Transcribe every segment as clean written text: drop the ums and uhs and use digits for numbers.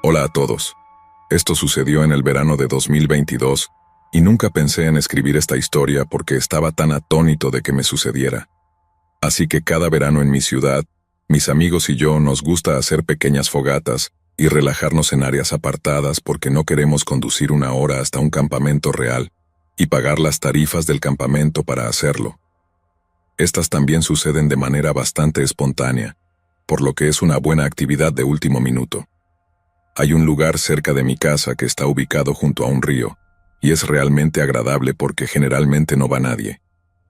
Hola a todos. Esto sucedió en el verano de 2022 y nunca pensé en escribir esta historia porque estaba tan atónito de que me sucediera. Así que cada verano en mi ciudad, mis amigos y yo nos gusta hacer pequeñas fogatas y relajarnos en áreas apartadas porque no queremos conducir 1 hora hasta un campamento real y pagar las tarifas del campamento para hacerlo. Estas también suceden de manera bastante espontánea, por lo que es una buena actividad de último minuto. Hay un lugar cerca de mi casa que está ubicado junto a un río, y es realmente agradable porque generalmente no va nadie.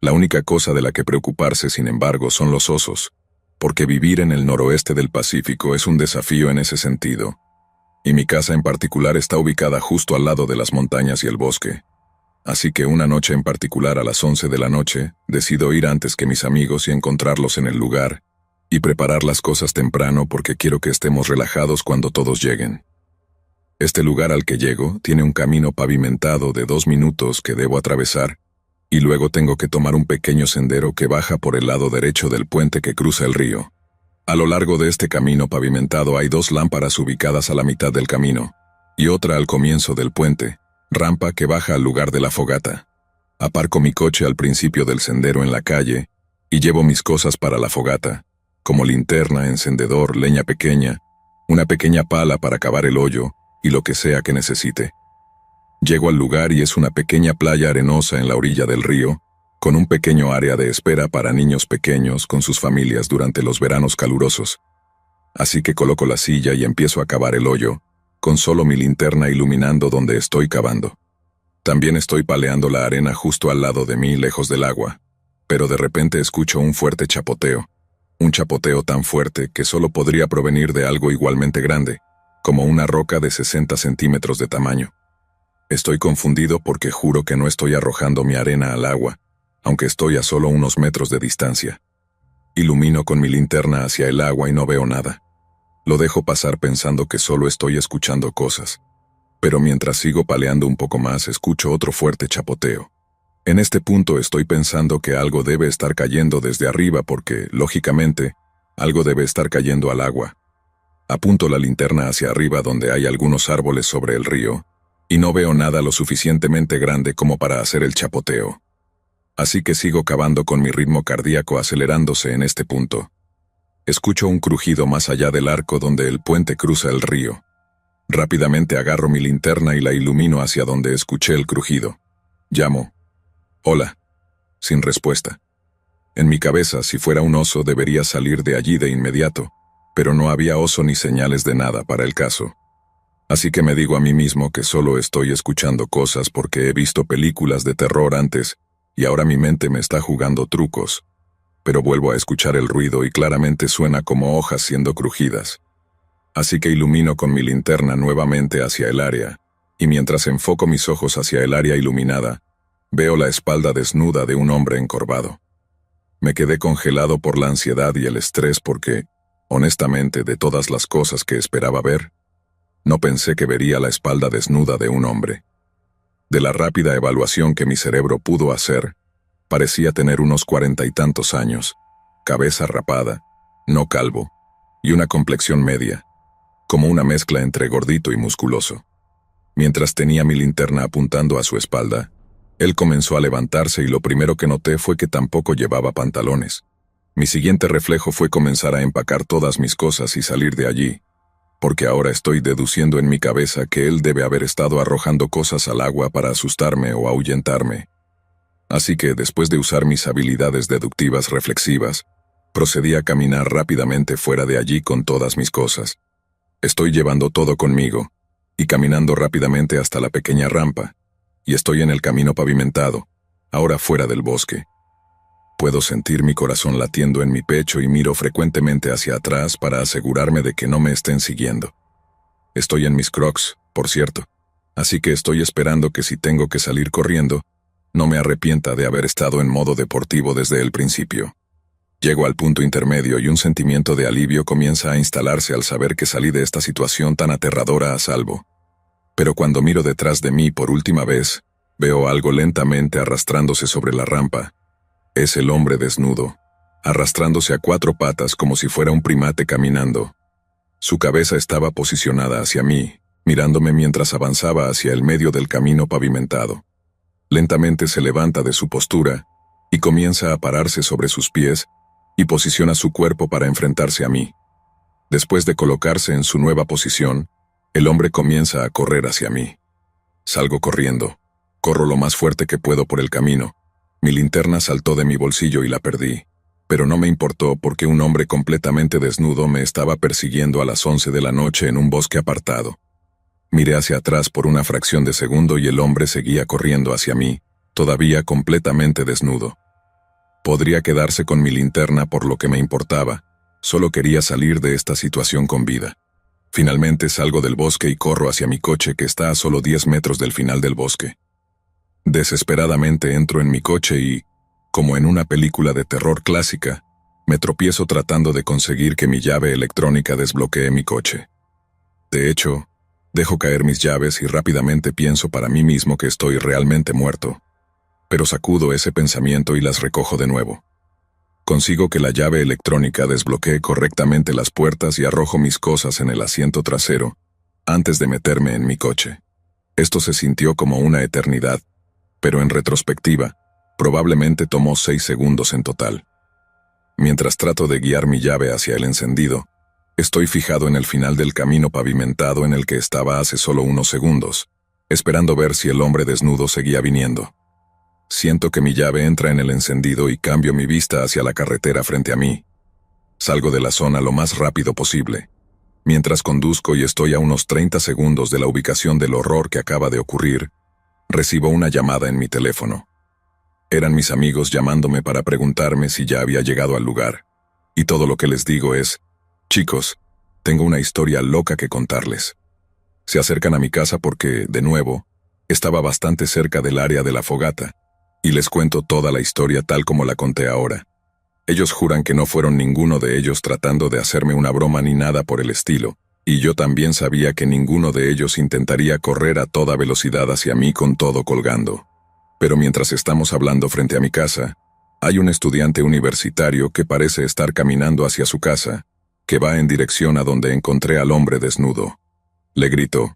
La única cosa de la que preocuparse, sin embargo, son los osos, porque vivir en el noroeste del Pacífico es un desafío en ese sentido. Y mi casa en particular está ubicada justo al lado de las montañas y el bosque. Así que una noche en particular a las 11 de la noche, decido ir antes que mis amigos y encontrarlos en el lugar, y preparar las cosas temprano porque quiero que estemos relajados cuando todos lleguen. Este lugar al que llego tiene un camino pavimentado de 2 minutos que debo atravesar, y luego tengo que tomar un pequeño sendero que baja por el lado derecho del puente que cruza el río. A lo largo de este camino pavimentado hay 2 lámparas ubicadas a la mitad del camino, y otra al comienzo del puente, rampa que baja al lugar de la fogata. Aparco mi coche al principio del sendero en la calle, y llevo mis cosas para la fogata, como linterna, encendedor, leña pequeña, una pequeña pala para cavar el hoyo, y lo que sea que necesite. Llego al lugar y es una pequeña playa arenosa en la orilla del río, con un pequeño área de espera para niños pequeños con sus familias durante los veranos calurosos. Así que coloco la silla y empiezo a cavar el hoyo, con solo mi linterna iluminando donde estoy cavando. También estoy paleando la arena justo al lado de mí, lejos del agua, pero de repente escucho un fuerte chapoteo. Un chapoteo tan fuerte que solo podría provenir de algo igualmente grande, como una roca de 60 centímetros de tamaño. Estoy confundido porque juro que no estoy arrojando mi arena al agua, aunque estoy a solo unos metros de distancia. Ilumino con mi linterna hacia el agua y no veo nada. Lo dejo pasar pensando que solo estoy escuchando cosas. Pero mientras sigo paleando un poco más, escucho otro fuerte chapoteo. En este punto estoy pensando que algo debe estar cayendo desde arriba porque, lógicamente, algo debe estar cayendo al agua. Apunto la linterna hacia arriba donde hay algunos árboles sobre el río, y no veo nada lo suficientemente grande como para hacer el chapoteo. Así que sigo cavando con mi ritmo cardíaco acelerándose en este punto. Escucho un crujido más allá del arco donde el puente cruza el río. Rápidamente agarro mi linterna y la ilumino hacia donde escuché el crujido. Llamo. Hola. Sin respuesta. En mi cabeza, si fuera un oso, debería salir de allí de inmediato, pero no había oso ni señales de nada para el caso. Así que me digo a mí mismo que solo estoy escuchando cosas porque he visto películas de terror antes y ahora mi mente me está jugando trucos. Pero vuelvo a escuchar el ruido y claramente suena como hojas siendo crujidas. Así que ilumino con mi linterna nuevamente hacia el área, y mientras enfoco mis ojos hacia el área iluminada, veo la espalda desnuda de un hombre encorvado. Me quedé congelado por la ansiedad y el estrés porque, honestamente, de todas las cosas que esperaba ver, no pensé que vería la espalda desnuda de un hombre. De la rápida evaluación que mi cerebro pudo hacer, parecía tener unos 40 y tantos años, cabeza rapada, no calvo, y una complexión media, como una mezcla entre gordito y musculoso. Mientras tenía mi linterna apuntando a su espalda, él comenzó a levantarse y lo primero que noté fue que tampoco llevaba pantalones. Mi siguiente reflejo fue comenzar a empacar todas mis cosas y salir de allí, porque ahora estoy deduciendo en mi cabeza que él debe haber estado arrojando cosas al agua para asustarme o ahuyentarme. Así que, después de usar mis habilidades deductivas reflexivas, procedí a caminar rápidamente fuera de allí con todas mis cosas. Estoy llevando todo conmigo, y caminando rápidamente hasta la pequeña rampa, y estoy en el camino pavimentado, ahora fuera del bosque. Puedo sentir mi corazón latiendo en mi pecho y miro frecuentemente hacia atrás para asegurarme de que no me estén siguiendo. Estoy en mis Crocs, por cierto, así que estoy esperando que si tengo que salir corriendo, no me arrepienta de haber estado en modo deportivo desde el principio. Llego al punto intermedio y un sentimiento de alivio comienza a instalarse al saber que salí de esta situación tan aterradora a salvo. Pero cuando miro detrás de mí por última vez, veo algo lentamente arrastrándose sobre la rampa. Es el hombre desnudo, arrastrándose a 4 patas como si fuera un primate caminando. Su cabeza estaba posicionada hacia mí, mirándome mientras avanzaba hacia el medio del camino pavimentado. Lentamente se levanta de su postura y comienza a pararse sobre sus pies y posiciona su cuerpo para enfrentarse a mí. Después de colocarse en su nueva posición, el hombre comienza a correr hacia mí. Salgo corriendo. Corro lo más fuerte que puedo por el camino. Mi linterna saltó de mi bolsillo y la perdí, pero no me importó porque un hombre completamente desnudo me estaba persiguiendo a las 11 de la noche en un bosque apartado. Miré hacia atrás por una fracción de segundo y el hombre seguía corriendo hacia mí, todavía completamente desnudo. Podría quedarse con mi linterna por lo que me importaba, solo quería salir de esta situación con vida. Finalmente salgo del bosque y corro hacia mi coche que está a solo 10 metros del final del bosque. Desesperadamente entro en mi coche y, como en una película de terror clásica, me tropiezo tratando de conseguir que mi llave electrónica desbloquee mi coche. De hecho, dejo caer mis llaves y rápidamente pienso para mí mismo que estoy realmente muerto. Pero sacudo ese pensamiento y las recojo de nuevo. Consigo que la llave electrónica desbloquee correctamente las puertas y arrojo mis cosas en el asiento trasero, antes de meterme en mi coche. Esto se sintió como una eternidad, pero en retrospectiva, probablemente tomó 6 segundos en total. Mientras trato de guiar mi llave hacia el encendido, estoy fijado en el final del camino pavimentado en el que estaba hace solo unos segundos, esperando ver si el hombre desnudo seguía viniendo. Siento que mi llave entra en el encendido y cambio mi vista hacia la carretera frente a mí. Salgo de la zona lo más rápido posible. Mientras conduzco y estoy a unos 30 segundos de la ubicación del horror que acaba de ocurrir, recibo una llamada en mi teléfono. Eran mis amigos llamándome para preguntarme si ya había llegado al lugar. Y todo lo que les digo es: chicos, tengo una historia loca que contarles. Se acercan a mi casa porque, de nuevo, estaba bastante cerca del área de la fogata, y les cuento toda la historia tal como la conté ahora. Ellos juran que no fueron ninguno de ellos tratando de hacerme una broma ni nada por el estilo, y yo también sabía que ninguno de ellos intentaría correr a toda velocidad hacia mí con todo colgando. Pero mientras estamos hablando frente a mi casa, hay un estudiante universitario que parece estar caminando hacia su casa, que va en dirección a donde encontré al hombre desnudo. Le grito: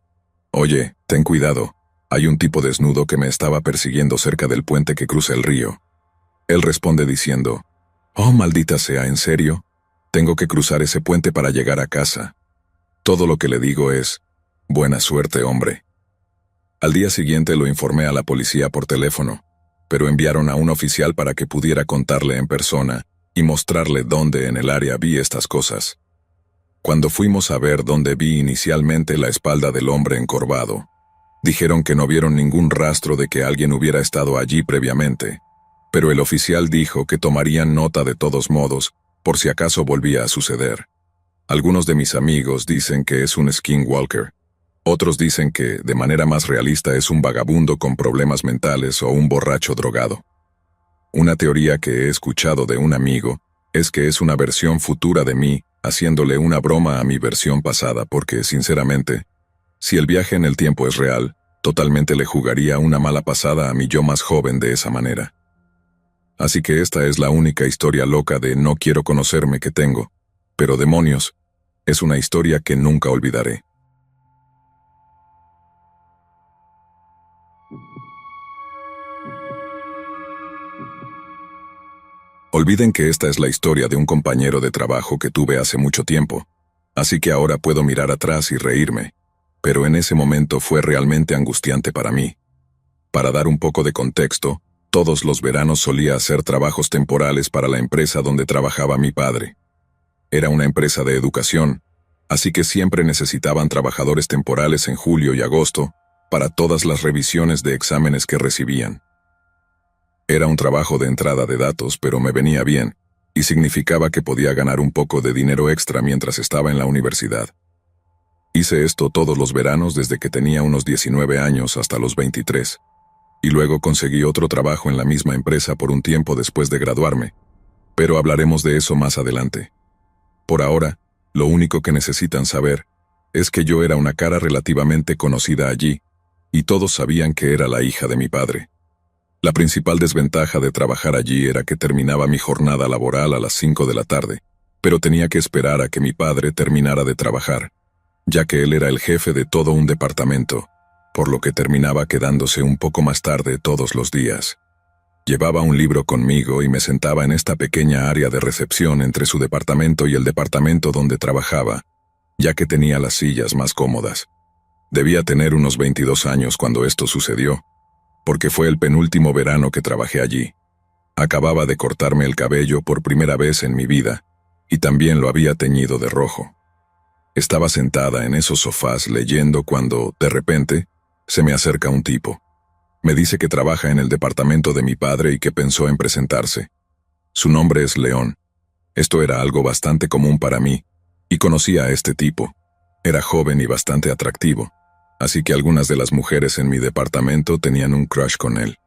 «Oye, ten cuidado, hay un tipo desnudo que me estaba persiguiendo cerca del puente que cruza el río». Él responde diciendo: «Oh, maldita sea, ¿en serio? Tengo que cruzar ese puente para llegar a casa». Todo lo que le digo es: «Buena suerte, hombre». Al día siguiente lo informé a la policía por teléfono, pero enviaron a un oficial para que pudiera contarle en persona y mostrarle dónde en el área vi estas cosas. Cuando fuimos a ver dónde vi inicialmente la espalda del hombre encorvado, dijeron que no vieron ningún rastro de que alguien hubiera estado allí previamente, pero el oficial dijo que tomarían nota de todos modos, por si acaso volvía a suceder. Algunos de mis amigos dicen que es un skinwalker. Otros dicen que, de manera más realista, es un vagabundo con problemas mentales o un borracho drogado. Una teoría que he escuchado de un amigo es que es una versión futura de mí, haciéndole una broma a mi versión pasada porque, sinceramente, si el viaje en el tiempo es real, totalmente le jugaría una mala pasada a mi yo más joven de esa manera. Así que esta es la única historia loca de no quiero conocerme que tengo, pero demonios, es una historia que nunca olvidaré. Olviden que esta es la historia de un compañero de trabajo que tuve hace mucho tiempo, así que ahora puedo mirar atrás y reírme, pero en ese momento fue realmente angustiante para mí. Para dar un poco de contexto, todos los veranos solía hacer trabajos temporales para la empresa donde trabajaba mi padre. Era una empresa de educación, así que siempre necesitaban trabajadores temporales en julio y agosto para todas las revisiones de exámenes que recibían. Era un trabajo de entrada de datos, pero me venía bien, y significaba que podía ganar un poco de dinero extra mientras estaba en la universidad. Hice esto todos los veranos desde que tenía unos 19 años hasta los 23, y luego conseguí otro trabajo en la misma empresa por un tiempo después de graduarme, pero hablaremos de eso más adelante. Por ahora, lo único que necesitan saber es que yo era una cara relativamente conocida allí, y todos sabían que era la hija de mi padre. La principal desventaja de trabajar allí era que terminaba mi jornada laboral a las 5 de la tarde, pero tenía que esperar a que mi padre terminara de trabajar, ya que él era el jefe de todo un departamento, por lo que terminaba quedándose un poco más tarde todos los días. Llevaba un libro conmigo y me sentaba en esta pequeña área de recepción entre su departamento y el departamento donde trabajaba, ya que tenía las sillas más cómodas. Debía tener unos 22 años cuando esto sucedió, porque fue el penúltimo verano que trabajé allí. Acababa de cortarme el cabello por primera vez en mi vida, y también lo había teñido de rojo. Estaba sentada en esos sofás leyendo cuando, de repente, se me acerca un tipo. Me dice que trabaja en el departamento de mi padre y que pensó en presentarse. Su nombre es León. Esto era algo bastante común para mí, y conocí a este tipo. Era joven y bastante atractivo, así que algunas de las mujeres en mi departamento tenían un crush con él.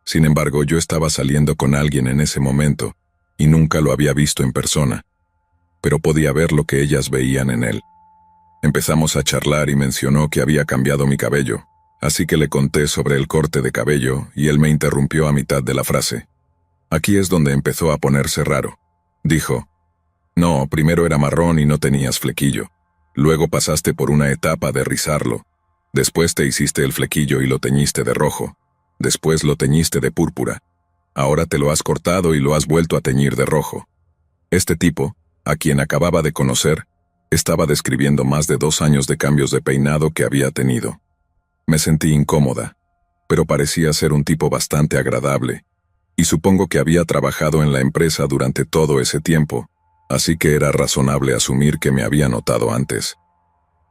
Sin embargo, yo estaba saliendo con alguien en ese momento, y nunca lo había visto en persona, pero podía ver lo que ellas veían en él. Empezamos a charlar y mencionó que había cambiado mi cabello, así que le conté sobre el corte de cabello y él me interrumpió a mitad de la frase. Aquí es donde empezó a ponerse raro. Dijo, no, primero era marrón y no tenías flequillo. Luego pasaste por una etapa de rizarlo. Después te hiciste el flequillo y lo teñiste de rojo. Después lo teñiste de púrpura. Ahora te lo has cortado y lo has vuelto a teñir de rojo. Este tipo, a quien acababa de conocer, estaba describiendo más de 2 años de cambios de peinado que había tenido. Me sentí incómoda, pero parecía ser un tipo bastante agradable, y supongo que había trabajado en la empresa durante todo ese tiempo, así que era razonable asumir que me había notado antes.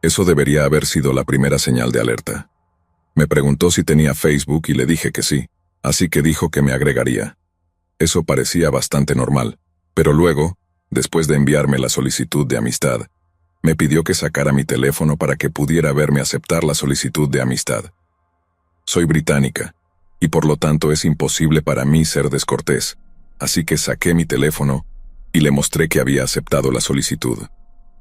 Eso debería haber sido la primera señal de alerta. Me preguntó si tenía Facebook y le dije que sí, así que dijo que me agregaría. Eso parecía bastante normal, pero luego, después de enviarme la solicitud de amistad, me pidió que sacara mi teléfono para que pudiera verme aceptar la solicitud de amistad. Soy británica, y por lo tanto es imposible para mí ser descortés, así que saqué mi teléfono y le mostré que había aceptado la solicitud.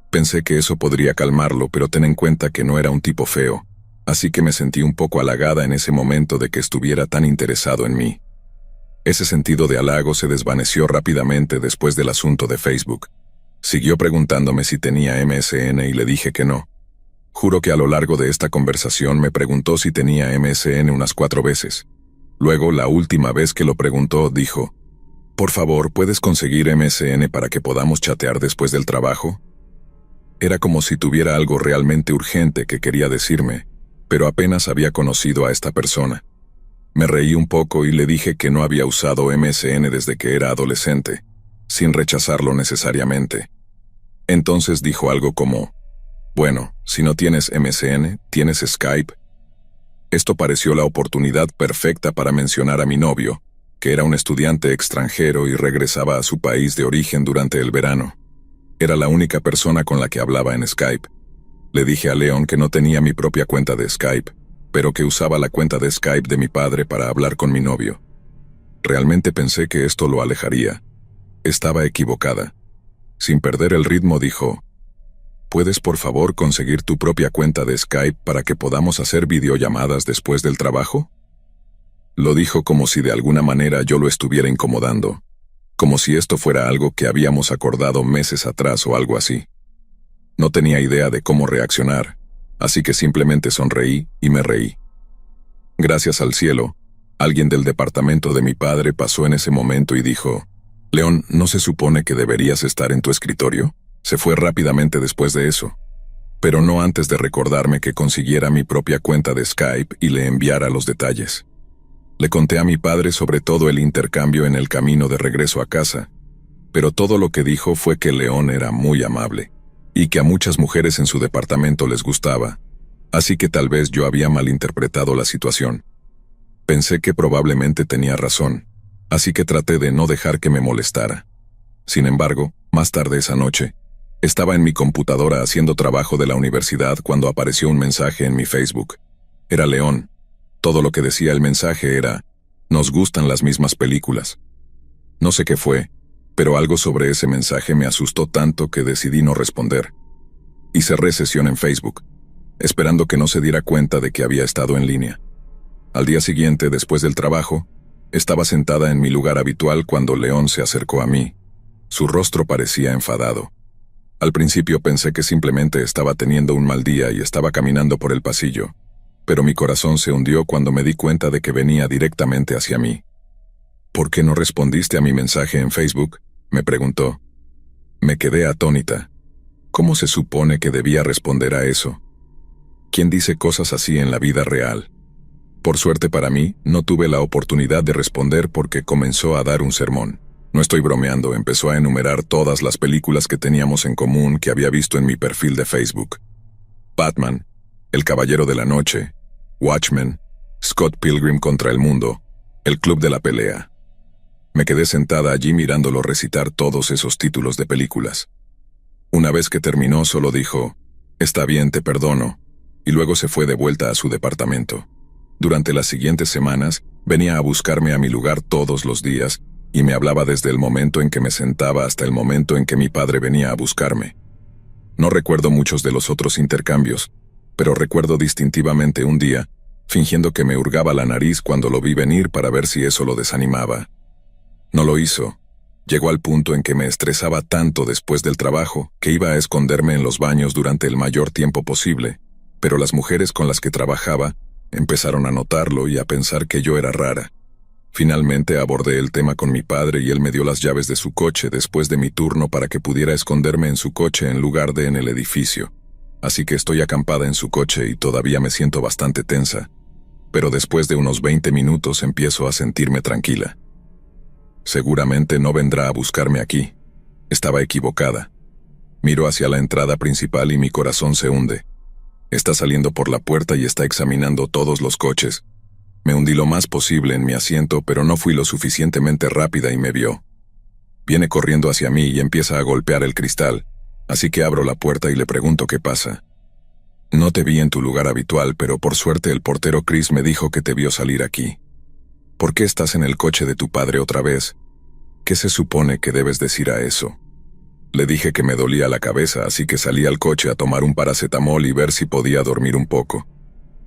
Pensé que eso podría calmarlo, pero ten en cuenta que no era un tipo feo, así que me sentí un poco halagada en ese momento de que estuviera tan interesado en mí. Ese sentido de halago se desvaneció rápidamente después del asunto de Facebook. Siguió preguntándome si tenía MSN y le dije que no. Juro que a lo largo de esta conversación me preguntó si tenía MSN unas 4 veces. Luego, la última vez que lo preguntó, dijo, «Por favor, ¿puedes conseguir MSN para que podamos chatear después del trabajo?» Era como si tuviera algo realmente urgente que quería decirme, pero apenas había conocido a esta persona. Me reí un poco y le dije que no había usado MSN desde que era adolescente, sin rechazarlo necesariamente. Entonces dijo algo como, «Bueno, si no tienes MSN, ¿tienes Skype?» Esto pareció la oportunidad perfecta para mencionar a mi novio, que era un estudiante extranjero y regresaba a su país de origen durante el verano. Era la única persona con la que hablaba en Skype. Le dije a León que no tenía mi propia cuenta de Skype, pero que usaba la cuenta de Skype de mi padre para hablar con mi novio. Realmente pensé que esto lo alejaría. Estaba equivocada. Sin perder el ritmo dijo, ¿puedes por favor conseguir tu propia cuenta de Skype para que podamos hacer videollamadas después del trabajo? Lo dijo como si de alguna manera yo lo estuviera incomodando, como si esto fuera algo que habíamos acordado meses atrás o algo así. No tenía idea de cómo reaccionar, así que simplemente sonreí y me reí. Gracias al cielo, alguien del departamento de mi padre pasó en ese momento y dijo, «León, ¿no se supone que deberías estar en tu escritorio?» Se fue rápidamente después de eso, pero no antes de recordarme que consiguiera mi propia cuenta de Skype y le enviara los detalles. Le conté a mi padre sobre todo el intercambio en el camino de regreso a casa, pero todo lo que dijo fue que León era muy amable, y que a muchas mujeres en su departamento les gustaba, así que tal vez yo había malinterpretado la situación. Pensé que probablemente tenía razón, así que traté de no dejar que me molestara. Sin embargo, más tarde esa noche, estaba en mi computadora haciendo trabajo de la universidad cuando apareció un mensaje en mi Facebook. Era León. Todo lo que decía el mensaje era, «Nos gustan las mismas películas». No sé qué fue, pero algo sobre ese mensaje me asustó tanto que decidí no responder. Y cerré sesión en Facebook, esperando que no se diera cuenta de que había estado en línea. Al día siguiente, después del trabajo, Estaba sentada en mi lugar habitual cuando León se acercó a mí. Su rostro parecía enfadado. Al principio pensé que simplemente estaba teniendo un mal día y estaba caminando por el pasillo, pero mi corazón se hundió cuando me di cuenta de que venía directamente hacia mí. ¿Por qué no respondiste a mi mensaje en Facebook?, me preguntó. Me quedé atónita. ¿Cómo se supone que debía responder a eso? ¿Quién dice cosas así en la vida real? Por suerte para mí, no tuve la oportunidad de responder porque comenzó a dar un sermón. No estoy bromeando, empezó a enumerar todas las películas que teníamos en común que había visto en mi perfil de Facebook. Batman, El Caballero de la Noche, Watchmen, Scott Pilgrim contra el Mundo, El Club de la Pelea. Me quedé sentada allí mirándolo recitar todos esos títulos de películas. Una vez que terminó, solo dijo, «Está bien, te perdono», y luego se fue de vuelta a su departamento. Durante las siguientes semanas, venía a buscarme a mi lugar todos los días y me hablaba desde el momento en que me sentaba hasta el momento en que mi padre venía a buscarme. No recuerdo muchos de los otros intercambios, pero recuerdo distintivamente un día, fingiendo que me hurgaba la nariz cuando lo vi venir para ver si eso lo desanimaba. No lo hizo. Llegó al punto en que me estresaba tanto después del trabajo que iba a esconderme en los baños durante el mayor tiempo posible, pero las mujeres con las que trabajaba empezaron a notarlo y a pensar que yo era rara. Finalmente abordé el tema con mi padre y él me dio las llaves de su coche después de mi turno para que pudiera esconderme en su coche en lugar de en el edificio. Así que estoy acampada en su coche y todavía me siento bastante tensa, pero después de unos 20 minutos empiezo a sentirme tranquila. Seguramente no vendrá a buscarme aquí. Estaba equivocada. Miro hacia la entrada principal y mi corazón se hunde. Está saliendo por la puerta y está examinando todos los coches. Me hundí lo más posible en mi asiento, pero no fui lo suficientemente rápida y me vio. Viene corriendo hacia mí y empieza a golpear el cristal, así que abro la puerta y le pregunto qué pasa. No te vi en tu lugar habitual, pero por suerte el portero Chris me dijo que te vio salir aquí. ¿Por qué estás en el coche de tu padre otra vez? ¿Qué se supone que debes decir a eso? Le dije que me dolía la cabeza, así que salí al coche a tomar un paracetamol y ver si podía dormir un poco.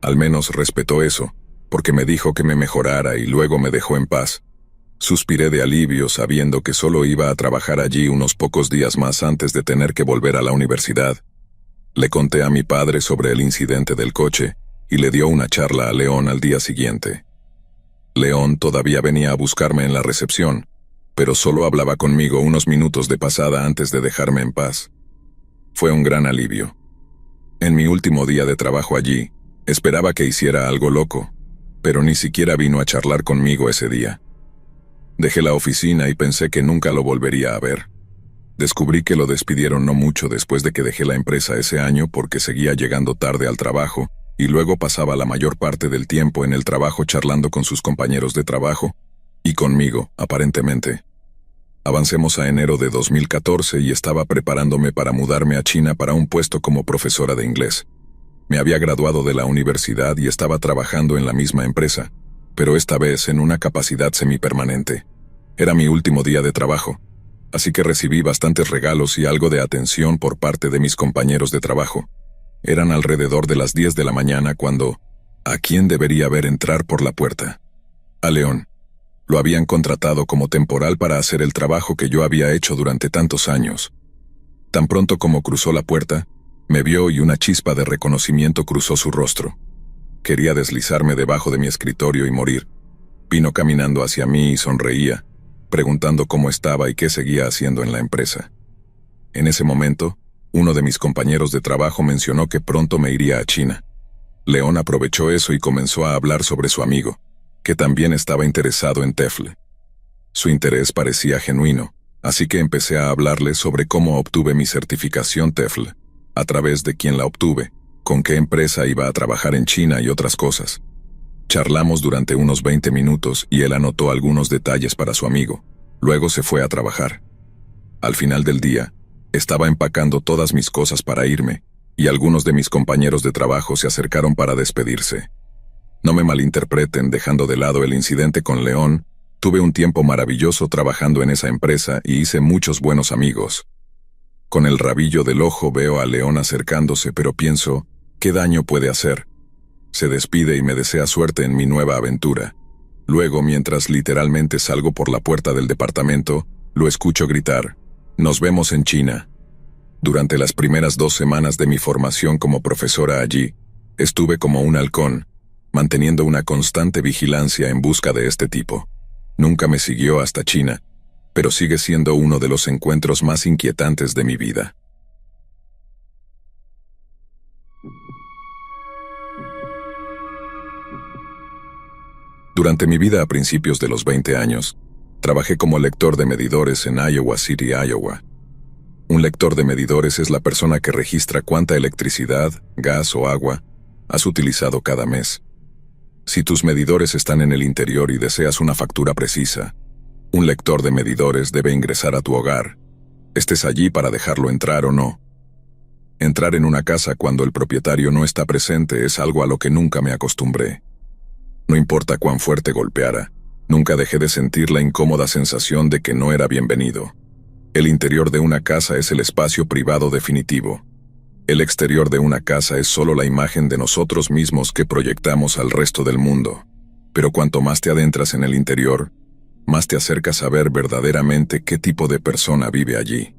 Al menos respetó eso, porque me dijo que me mejorara y luego me dejó en paz. Suspiré de alivio sabiendo que solo iba a trabajar allí unos pocos días más antes de tener que volver a la universidad. Le conté a mi padre sobre el incidente del coche y le dio una charla a León al día siguiente. León todavía venía a buscarme en la recepción, pero solo hablaba conmigo unos minutos de pasada antes de dejarme en paz. Fue un gran alivio. En mi último día de trabajo allí, esperaba que hiciera algo loco, pero ni siquiera vino a charlar conmigo ese día. Dejé la oficina y pensé que nunca lo volvería a ver. Descubrí que lo despidieron no mucho después de que dejé la empresa ese año porque seguía llegando tarde al trabajo y luego pasaba la mayor parte del tiempo en el trabajo charlando con sus compañeros de trabajo y conmigo, aparentemente. Avancemos a enero de 2014 y estaba preparándome para mudarme a China para un puesto como profesora de inglés. Me había graduado de la universidad y estaba trabajando en la misma empresa, pero esta vez en una capacidad semipermanente. Era mi último día de trabajo, así que recibí bastantes regalos y algo de atención por parte de mis compañeros de trabajo. Eran alrededor de las 10 de la mañana cuando, ¿a quién debería ver entrar por la puerta? A León. Lo habían contratado como temporal para hacer el trabajo que yo había hecho durante tantos años. Tan pronto como cruzó la puerta, me vio y una chispa de reconocimiento cruzó su rostro. Quería deslizarme debajo de mi escritorio y morir. Vino caminando hacia mí y sonreía, preguntando cómo estaba y qué seguía haciendo en la empresa. En ese momento, uno de mis compañeros de trabajo mencionó que pronto me iría a China. León aprovechó eso y comenzó a hablar sobre su amigo, que también estaba interesado en TEFL. Su interés parecía genuino, así que empecé a hablarle sobre cómo obtuve mi certificación TEFL, a través de quién la obtuve, con qué empresa iba a trabajar en China y otras cosas. Charlamos durante unos 20 minutos y él anotó algunos detalles para su amigo. Luego se fue a trabajar. Al final del día, estaba empacando todas mis cosas para irme, y algunos de mis compañeros de trabajo se acercaron para despedirse. No me malinterpreten, dejando de lado el incidente con León, tuve un tiempo maravilloso trabajando en esa empresa y hice muchos buenos amigos. Con el rabillo del ojo veo a León acercándose, pero pienso, ¿qué daño puede hacer? Se despide y me desea suerte en mi nueva aventura. Luego, mientras literalmente salgo por la puerta del departamento, lo escucho gritar: «Nos vemos en China». Durante las primeras 2 semanas de mi formación como profesora allí, estuve como un halcón, manteniendo una constante vigilancia en busca de este tipo. Nunca me siguió hasta China, pero sigue siendo uno de los encuentros más inquietantes de mi vida. Durante mi vida a principios de los 20 años, trabajé como lector de medidores en Iowa City, Iowa. Un lector de medidores es la persona que registra cuánta electricidad, gas o agua has utilizado cada mes. Si tus medidores están en el interior y deseas una factura precisa, un lector de medidores debe ingresar a tu hogar, estés allí para dejarlo entrar o no. Entrar en una casa cuando el propietario no está presente es algo a lo que nunca me acostumbré. No importa cuán fuerte golpeara, nunca dejé de sentir la incómoda sensación de que no era bienvenido. El interior de una casa es el espacio privado definitivo. El exterior de una casa es solo la imagen de nosotros mismos que proyectamos al resto del mundo. Pero cuanto más te adentras en el interior, más te acercas a ver verdaderamente qué tipo de persona vive allí.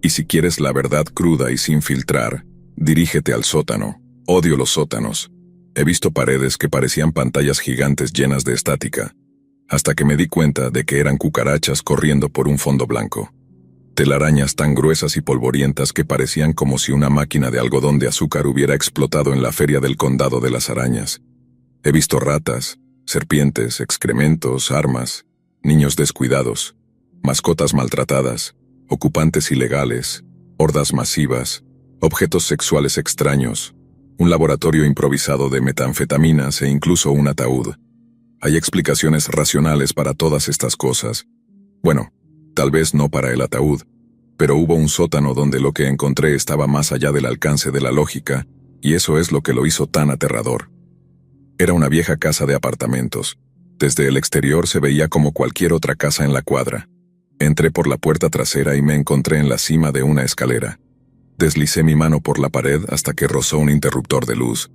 Y si quieres la verdad cruda y sin filtrar, dirígete al sótano. Odio los sótanos. He visto paredes que parecían pantallas gigantes llenas de estática, hasta que me di cuenta de que eran cucarachas corriendo por un fondo blanco. Telarañas tan gruesas y polvorientas que parecían como si una máquina de algodón de azúcar hubiera explotado en la feria del condado de las arañas. He visto ratas, serpientes, excrementos, armas, niños descuidados, mascotas maltratadas, ocupantes ilegales, hordas masivas, objetos sexuales extraños, un laboratorio improvisado de metanfetaminas e incluso un ataúd. Hay explicaciones racionales para todas estas cosas. Bueno, tal vez no para el ataúd, pero hubo un sótano donde lo que encontré estaba más allá del alcance de la lógica, y eso es lo que lo hizo tan aterrador. Era una vieja casa de apartamentos. Desde el exterior se veía como cualquier otra casa en la cuadra. Entré por la puerta trasera y me encontré en la cima de una escalera. Deslicé mi mano por la pared hasta que rozó un interruptor de luz.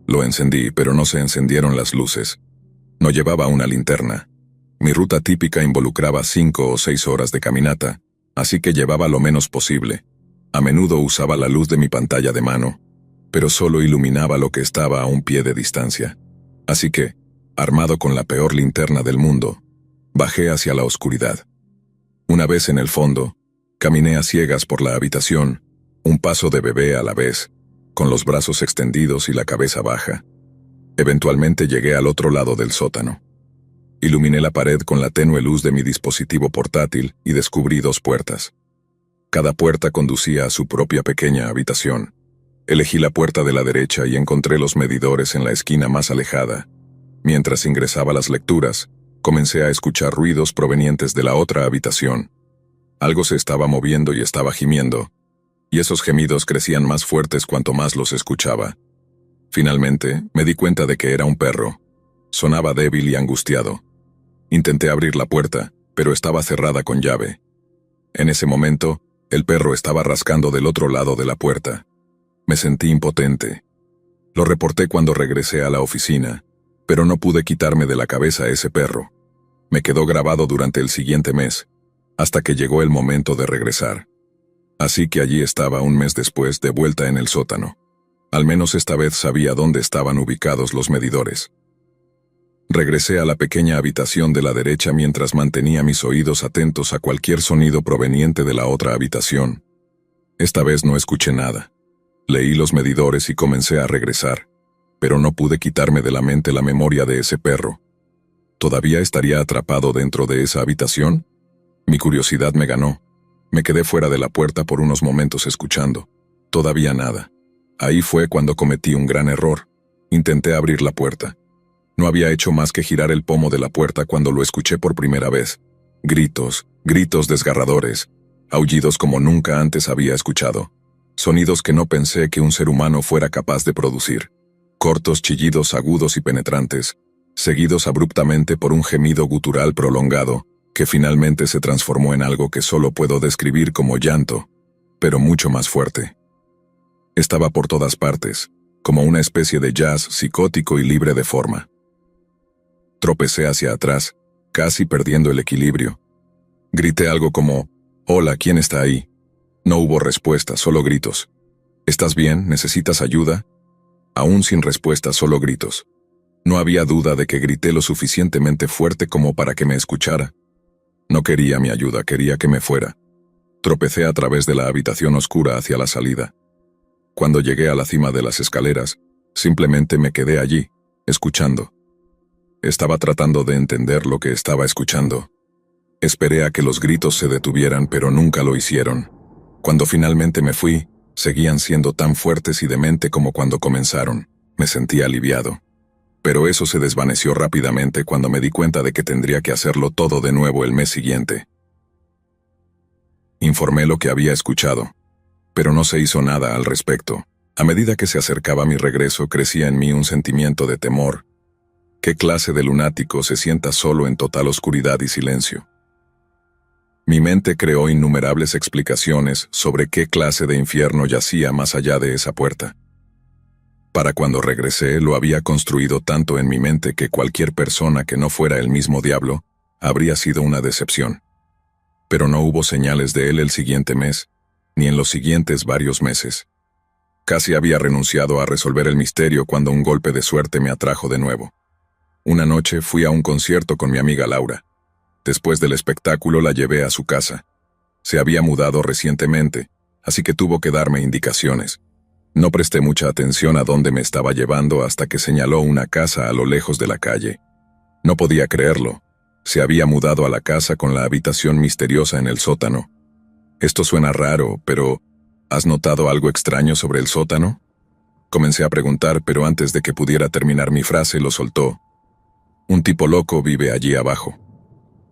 Lo encendí, pero no se encendieron las luces. No llevaba una linterna. Mi ruta típica involucraba 5 o 6 horas de caminata, así que llevaba lo menos posible. A menudo usaba la luz de mi pantalla de mano, pero solo iluminaba lo que estaba a un pie de distancia. Así que, armado con la peor linterna del mundo, bajé hacia la oscuridad. Una vez en el fondo, caminé a ciegas por la habitación, un paso de bebé a la vez, con los brazos extendidos y la cabeza baja. Eventualmente llegué al otro lado del sótano. Iluminé la pared con la tenue luz de mi dispositivo portátil y descubrí 2 puertas. Cada puerta conducía a su propia pequeña habitación. Elegí la puerta de la derecha y encontré los medidores en la esquina más alejada. Mientras ingresaba las lecturas, comencé a escuchar ruidos provenientes de la otra habitación. Algo se estaba moviendo y estaba gimiendo, y esos gemidos crecían más fuertes cuanto más los escuchaba. Finalmente, me di cuenta de que era un perro. Sonaba débil y angustiado. Intenté abrir la puerta, pero estaba cerrada con llave. En ese momento, el perro estaba rascando del otro lado de la puerta. Me sentí impotente. Lo reporté cuando regresé a la oficina, pero no pude quitarme de la cabeza ese perro. Me quedó grabado durante el siguiente mes, hasta que llegó el momento de regresar. Así que allí estaba un mes después, de vuelta en el sótano. Al menos esta vez sabía dónde estaban ubicados los medidores. Regresé a la pequeña habitación de la derecha mientras mantenía mis oídos atentos a cualquier sonido proveniente de la otra habitación. Esta vez no escuché nada. Leí los medidores y comencé a regresar, pero no pude quitarme de la mente la memoria de ese perro. ¿Todavía estaría atrapado dentro de esa habitación? Mi curiosidad me ganó. Me quedé fuera de la puerta por unos momentos escuchando. Todavía nada. Ahí fue cuando cometí un gran error. Intenté abrir la puerta. No había hecho más que girar el pomo de la puerta cuando lo escuché por primera vez. Gritos, gritos desgarradores, aullidos como nunca antes había escuchado. Sonidos que no pensé que un ser humano fuera capaz de producir. Cortos chillidos agudos y penetrantes, seguidos abruptamente por un gemido gutural prolongado, que finalmente se transformó en algo que solo puedo describir como llanto, pero mucho más fuerte. Estaba por todas partes, como una especie de jazz psicótico y libre de forma. Tropecé hacia atrás, casi perdiendo el equilibrio. Grité algo como, «Hola, ¿quién está ahí?» No hubo respuesta, solo gritos. «¿Estás bien? ¿Necesitas ayuda?» Aún sin respuesta, solo gritos. No había duda de que grité lo suficientemente fuerte como para que me escuchara. No quería mi ayuda, quería que me fuera. Tropecé a través de la habitación oscura hacia la salida. Cuando llegué a la cima de las escaleras, simplemente me quedé allí, escuchando. Estaba tratando de entender lo que estaba escuchando. Esperé a que los gritos se detuvieran, pero nunca lo hicieron. Cuando finalmente me fui, seguían siendo tan fuertes y demente como cuando comenzaron. Me sentí aliviado. Pero eso se desvaneció rápidamente cuando me di cuenta de que tendría que hacerlo todo de nuevo el mes siguiente. Informé lo que había escuchado, pero no se hizo nada al respecto. A medida que se acercaba mi regreso, crecía en mí un sentimiento de temor. ¿Qué clase de lunático se sienta solo en total oscuridad y silencio? Mi mente creó innumerables explicaciones sobre qué clase de infierno yacía más allá de esa puerta. Para cuando regresé, lo había construido tanto en mi mente que cualquier persona que no fuera el mismo diablo habría sido una decepción. Pero no hubo señales de él el siguiente mes, ni en los siguientes varios meses. Casi había renunciado a resolver el misterio cuando un golpe de suerte me atrajo de nuevo. Una noche fui a un concierto con mi amiga Laura. Después del espectáculo la llevé a su casa. Se había mudado recientemente, así que tuvo que darme indicaciones. No presté mucha atención a dónde me estaba llevando hasta que señaló una casa a lo lejos de la calle. No podía creerlo. Se había mudado a la casa con la habitación misteriosa en el sótano. Esto suena raro, pero ¿has notado algo extraño sobre el sótano? Comencé a preguntar, pero antes de que pudiera terminar mi frase lo soltó. Un tipo loco vive allí abajo.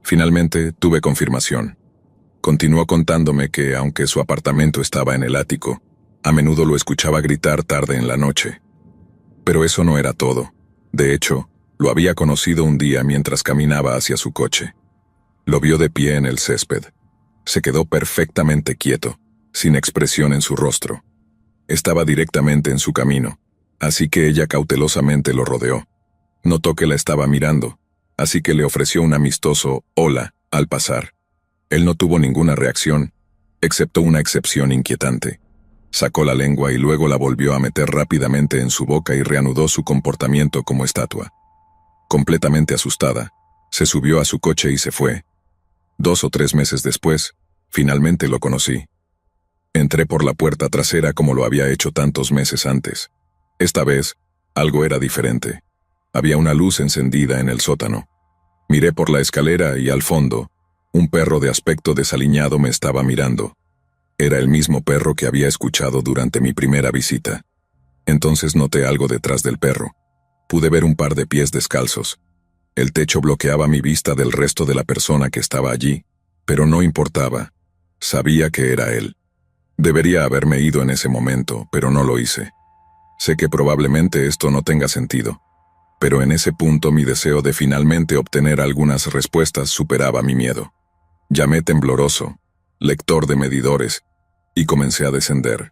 Finalmente tuve confirmación. Continuó contándome que, aunque su apartamento estaba en el ático, a menudo lo escuchaba gritar tarde en la noche. Pero eso no era todo. De hecho, lo había conocido un día mientras caminaba hacia su coche. Lo vio de pie en el césped. Se quedó perfectamente quieto, sin expresión en su rostro. Estaba directamente en su camino, así que ella cautelosamente lo rodeó. Notó que la estaba mirando, así que le ofreció un amistoso «hola» al pasar. Él no tuvo ninguna reacción, excepto una excepción inquietante. Sacó la lengua y luego la volvió a meter rápidamente en su boca y reanudó su comportamiento como estatua. Completamente asustada, se subió a su coche y se fue. 2 o 3 meses después, finalmente lo conocí. Entré por la puerta trasera como lo había hecho tantos meses antes. Esta vez, algo era diferente. Había una luz encendida en el sótano. Miré por la escalera y al fondo, un perro de aspecto desaliñado me estaba mirando. Era el mismo perro que había escuchado durante mi primera visita. Entonces noté algo detrás del perro. Pude ver un par de pies descalzos. El techo bloqueaba mi vista del resto de la persona que estaba allí, pero no importaba. Sabía que era él. Debería haberme ido en ese momento, pero no lo hice. Sé que probablemente esto no tenga sentido, pero en ese punto mi deseo de finalmente obtener algunas respuestas superaba mi miedo. Llamé tembloroso, lector de medidores, y comencé a descender.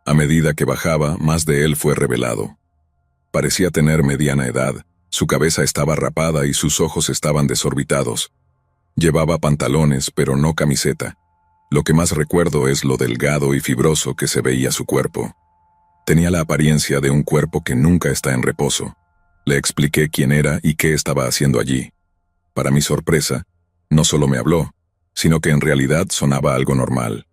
A medida que bajaba, más de él fue revelado. Parecía tener mediana edad, su cabeza estaba rapada y sus ojos estaban desorbitados. Llevaba pantalones, pero no camiseta. Lo que más recuerdo es lo delgado y fibroso que se veía su cuerpo. Tenía la apariencia de un cuerpo que nunca está en reposo. Le expliqué quién era y qué estaba haciendo allí. Para mi sorpresa, no solo me habló, sino que en realidad sonaba algo normal.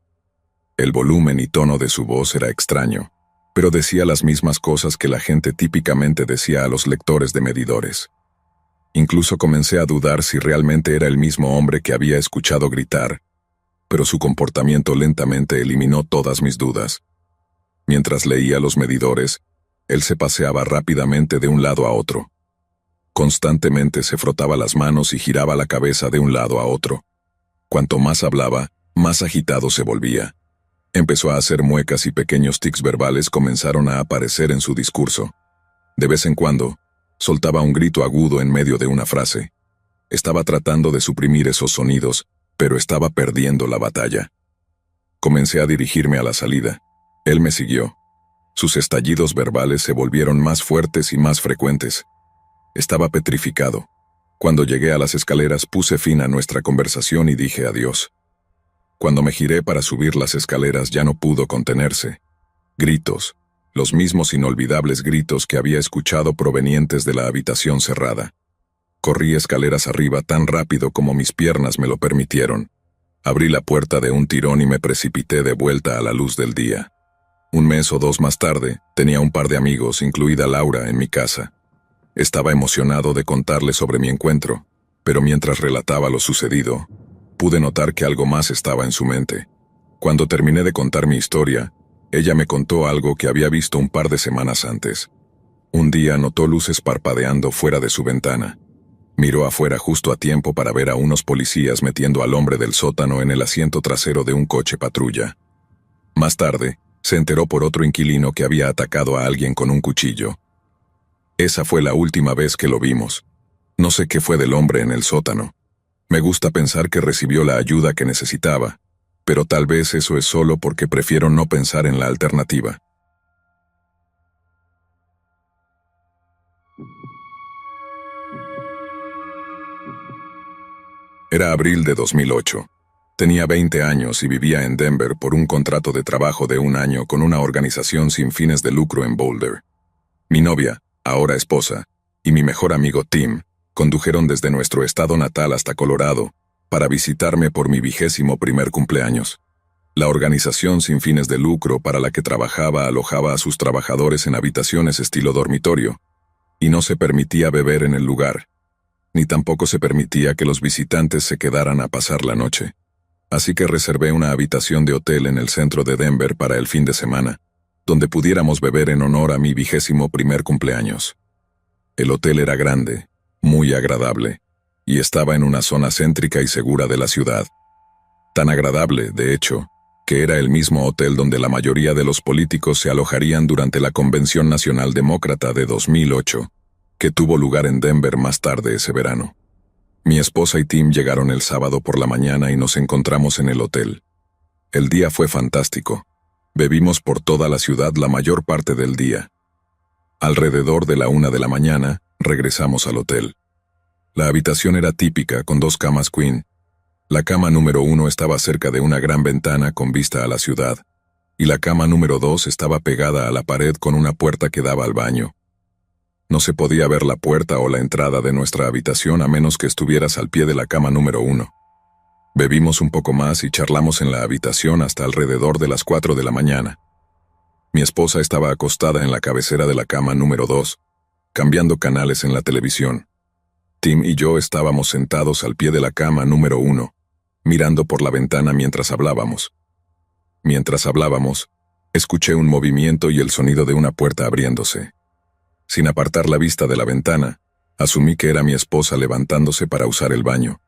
El volumen y tono de su voz era extraño, pero decía las mismas cosas que la gente típicamente decía a los lectores de medidores. Incluso comencé a dudar si realmente era el mismo hombre que había escuchado gritar, pero su comportamiento lentamente eliminó todas mis dudas. Mientras leía los medidores, él se paseaba rápidamente de un lado a otro. Constantemente se frotaba las manos y giraba la cabeza de un lado a otro. Cuanto más hablaba, más agitado se volvía. Empezó a hacer muecas y pequeños tics verbales comenzaron a aparecer en su discurso. De vez en cuando, soltaba un grito agudo en medio de una frase. Estaba tratando de suprimir esos sonidos, pero estaba perdiendo la batalla. Comencé a dirigirme a la salida. Él me siguió. Sus estallidos verbales se volvieron más fuertes y más frecuentes. Estaba petrificado. Cuando llegué a las escaleras puse fin a nuestra conversación y dije adiós. Cuando me giré para subir las escaleras ya no pudo contenerse. Gritos, los mismos inolvidables gritos que había escuchado provenientes de la habitación cerrada. Corrí escaleras arriba tan rápido como mis piernas me lo permitieron. Abrí la puerta de un tirón y me precipité de vuelta a la luz del día. Un mes o dos más tarde, tenía un par de amigos, incluida Laura, en mi casa. Estaba emocionado de contarles sobre mi encuentro, pero mientras relataba lo sucedido, pude notar que algo más estaba en su mente. Cuando terminé de contar mi historia, ella me contó algo que había visto un par de semanas antes. Un día notó luces parpadeando fuera de su ventana. Miró afuera justo a tiempo para ver a unos policías metiendo al hombre del sótano en el asiento trasero de un coche patrulla. Más tarde, se enteró por otro inquilino que había atacado a alguien con un cuchillo. Esa fue la última vez que lo vimos. No sé qué fue del hombre en el sótano. Me gusta pensar que recibió la ayuda que necesitaba, pero tal vez eso es solo porque prefiero no pensar en la alternativa. Era abril de 2008. Tenía 20 años y vivía en Denver por un contrato de trabajo de un año con una organización sin fines de lucro en Boulder. Mi novia, ahora esposa, y mi mejor amigo Tim, condujeron desde nuestro estado natal hasta Colorado para visitarme por mi 21º cumpleaños. La organización sin fines de lucro para la que trabajaba alojaba a sus trabajadores en habitaciones estilo dormitorio, y no se permitía beber en el lugar, ni tampoco se permitía que los visitantes se quedaran a pasar la noche. Así que reservé una habitación de hotel en el centro de Denver para el fin de semana, donde pudiéramos beber en honor a mi 21º cumpleaños. El hotel era grande, muy agradable, y estaba en una zona céntrica y segura de la ciudad. Tan agradable, de hecho, que era el mismo hotel donde la mayoría de los políticos se alojarían durante la Convención Nacional Demócrata de 2008, que tuvo lugar en Denver más tarde ese verano. Mi esposa y Tim llegaron el sábado por la mañana y nos encontramos en el hotel. El día fue fantástico. Bebimos por toda la ciudad la mayor parte del día. Alrededor de la 1 de la mañana, regresamos al hotel. La habitación era típica, con 2 camas queen. La cama número 1 estaba cerca de una gran ventana con vista a la ciudad, y la cama número 2 estaba pegada a la pared con una puerta que daba al baño. No se podía ver la puerta o la entrada de nuestra habitación a menos que estuvieras al pie de la cama número 1. Bebimos un poco más y charlamos en la habitación hasta alrededor de las 4 de la mañana. Mi esposa estaba acostada en la cabecera de la cama número 2, cambiando canales en la televisión. Tim y yo estábamos sentados al pie de la cama número 1, mirando por la ventana mientras hablábamos. Mientras hablábamos, escuché un movimiento y el sonido de una puerta abriéndose. Sin apartar la vista de la ventana, asumí que era mi esposa levantándose para usar el baño.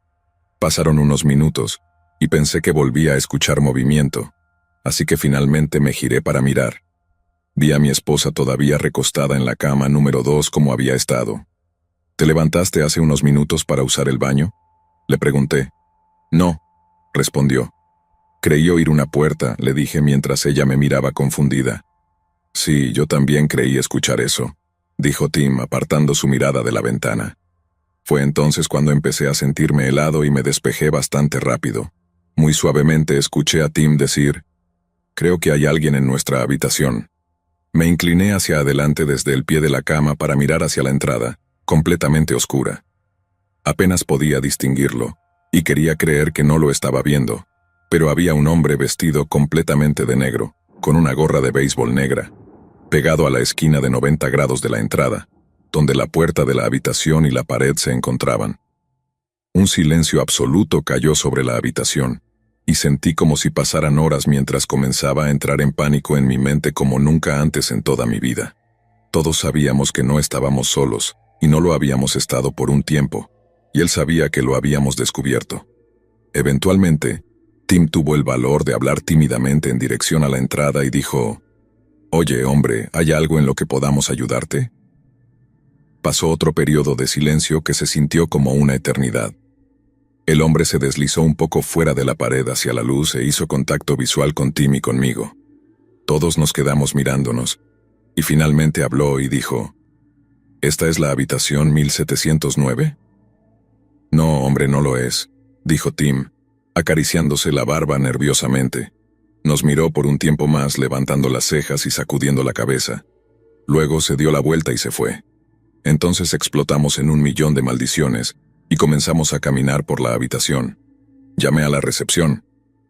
Pasaron unos minutos, y pensé que volvía a escuchar movimiento, así que finalmente me giré para mirar. Vi a mi esposa todavía recostada en la cama número 2 como había estado. ¿Te levantaste hace unos minutos para usar el baño?, le pregunté. No, respondió. Creí oír una puerta, le dije mientras ella me miraba confundida. Sí, yo también creí escuchar eso, dijo Tim apartando su mirada de la ventana. Fue entonces cuando empecé a sentirme helado y me despejé bastante rápido. Muy suavemente escuché a Tim decir, «Creo que hay alguien en nuestra habitación». Me incliné hacia adelante desde el pie de la cama para mirar hacia la entrada, completamente oscura. Apenas podía distinguirlo, y quería creer que no lo estaba viendo, pero había un hombre vestido completamente de negro, con una gorra de béisbol negra, pegado a la esquina de 90 grados de la entrada, donde la puerta de la habitación y la pared se encontraban. Un silencio absoluto cayó sobre la habitación, y sentí como si pasaran horas mientras comenzaba a entrar en pánico en mi mente como nunca antes en toda mi vida. Todos sabíamos que no estábamos solos, y no lo habíamos estado por un tiempo, y él sabía que lo habíamos descubierto. Eventualmente, Tim tuvo el valor de hablar tímidamente en dirección a la entrada y dijo, «Oye, hombre, ¿hay algo en lo que podamos ayudarte?». Pasó otro periodo de silencio que se sintió como una eternidad. El hombre se deslizó un poco fuera de la pared hacia la luz e hizo contacto visual con Tim y conmigo. Todos nos quedamos mirándonos, y finalmente habló y dijo, «¿Esta es la habitación 1709? No, hombre, no lo es, dijo Tim, acariciándose la barba nerviosamente. Nos miró por un tiempo más, levantando las cejas y sacudiendo la cabeza. Luego se dio la vuelta y se fue. Entonces explotamos en 1.000.000 de maldiciones y comenzamos a caminar por la habitación. Llamé a la recepción.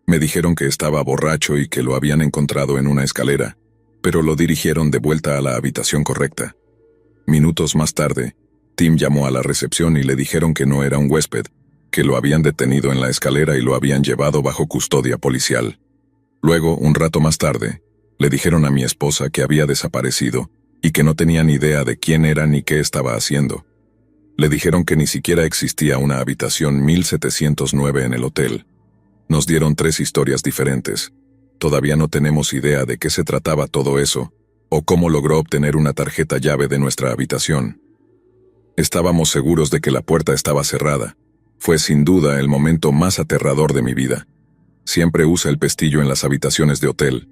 Me dijeron que estaba borracho y que lo habían encontrado en una escalera, pero lo dirigieron de vuelta a la habitación correcta. Minutos más tarde, Tim llamó a la recepción y le dijeron que no era un huésped, que lo habían detenido en la escalera y lo habían llevado bajo custodia policial. Luego, un rato más tarde, le dijeron a mi esposa que había desaparecido y que no tenían idea de quién era ni qué estaba haciendo. Le dijeron que ni siquiera existía una habitación 1709 en el hotel. Nos dieron 3 historias diferentes. Todavía no tenemos idea de qué se trataba todo eso, o cómo logró obtener una tarjeta llave de nuestra habitación. Estábamos seguros de que la puerta estaba cerrada. Fue sin duda el momento más aterrador de mi vida. Siempre usa el pestillo en las habitaciones de hotel.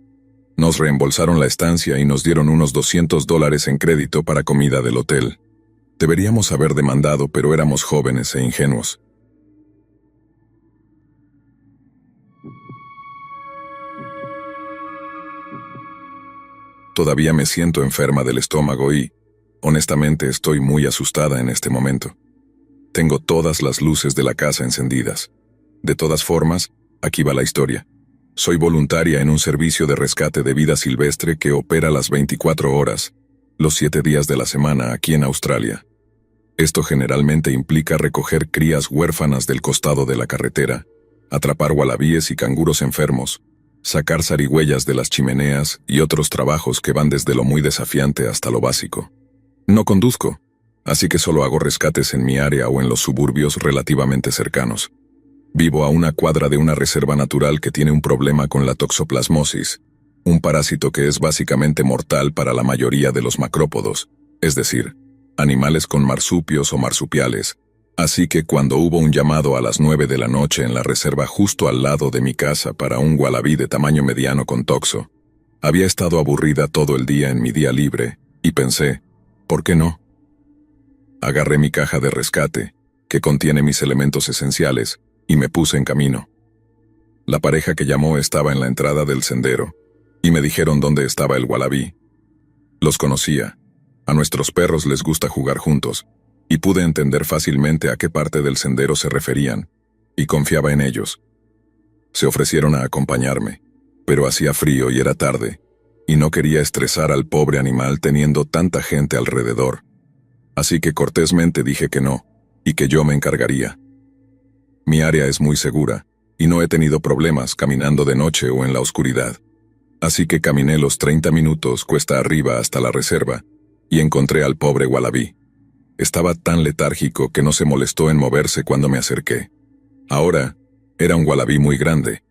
Nos reembolsaron la estancia y nos dieron unos $200 en crédito para comida del hotel. Deberíamos haber demandado, pero éramos jóvenes e ingenuos. Todavía me siento enferma del estómago y, honestamente, estoy muy asustada en este momento. Tengo todas las luces de la casa encendidas. De todas formas, aquí va la historia. Soy voluntaria en un servicio de rescate de vida silvestre que opera las 24 horas, los 7 días de la semana aquí en Australia. Esto generalmente implica recoger crías huérfanas del costado de la carretera, atrapar wallabies y canguros enfermos, sacar zarigüeyas de las chimeneas y otros trabajos que van desde lo muy desafiante hasta lo básico. No conduzco, así que solo hago rescates en mi área o en los suburbios relativamente cercanos. Vivo a una cuadra de una reserva natural que tiene un problema con la toxoplasmosis, un parásito que es básicamente mortal para la mayoría de los macrópodos, es decir, animales con marsupios o marsupiales. Así que cuando hubo un llamado a las 9 de la noche en la reserva justo al lado de mi casa para un wallaby de tamaño mediano con toxo, había estado aburrida todo el día en mi día libre, y pensé, ¿por qué no? Agarré mi caja de rescate, que contiene mis elementos esenciales, y me puse en camino. La pareja que llamó estaba en la entrada del sendero, y me dijeron dónde estaba el wallaby. Los conocía. A nuestros perros les gusta jugar juntos, y pude entender fácilmente a qué parte del sendero se referían, y confiaba en ellos. Se ofrecieron a acompañarme, pero hacía frío y era tarde, y no quería estresar al pobre animal teniendo tanta gente alrededor. Así que cortésmente dije que no, y que yo me encargaría. Mi área es muy segura, y no he tenido problemas caminando de noche o en la oscuridad. Así que caminé los 30 minutos cuesta arriba hasta la reserva, y encontré al pobre wallaby. Estaba tan letárgico que no se molestó en moverse cuando me acerqué. Ahora, era un wallaby muy grande,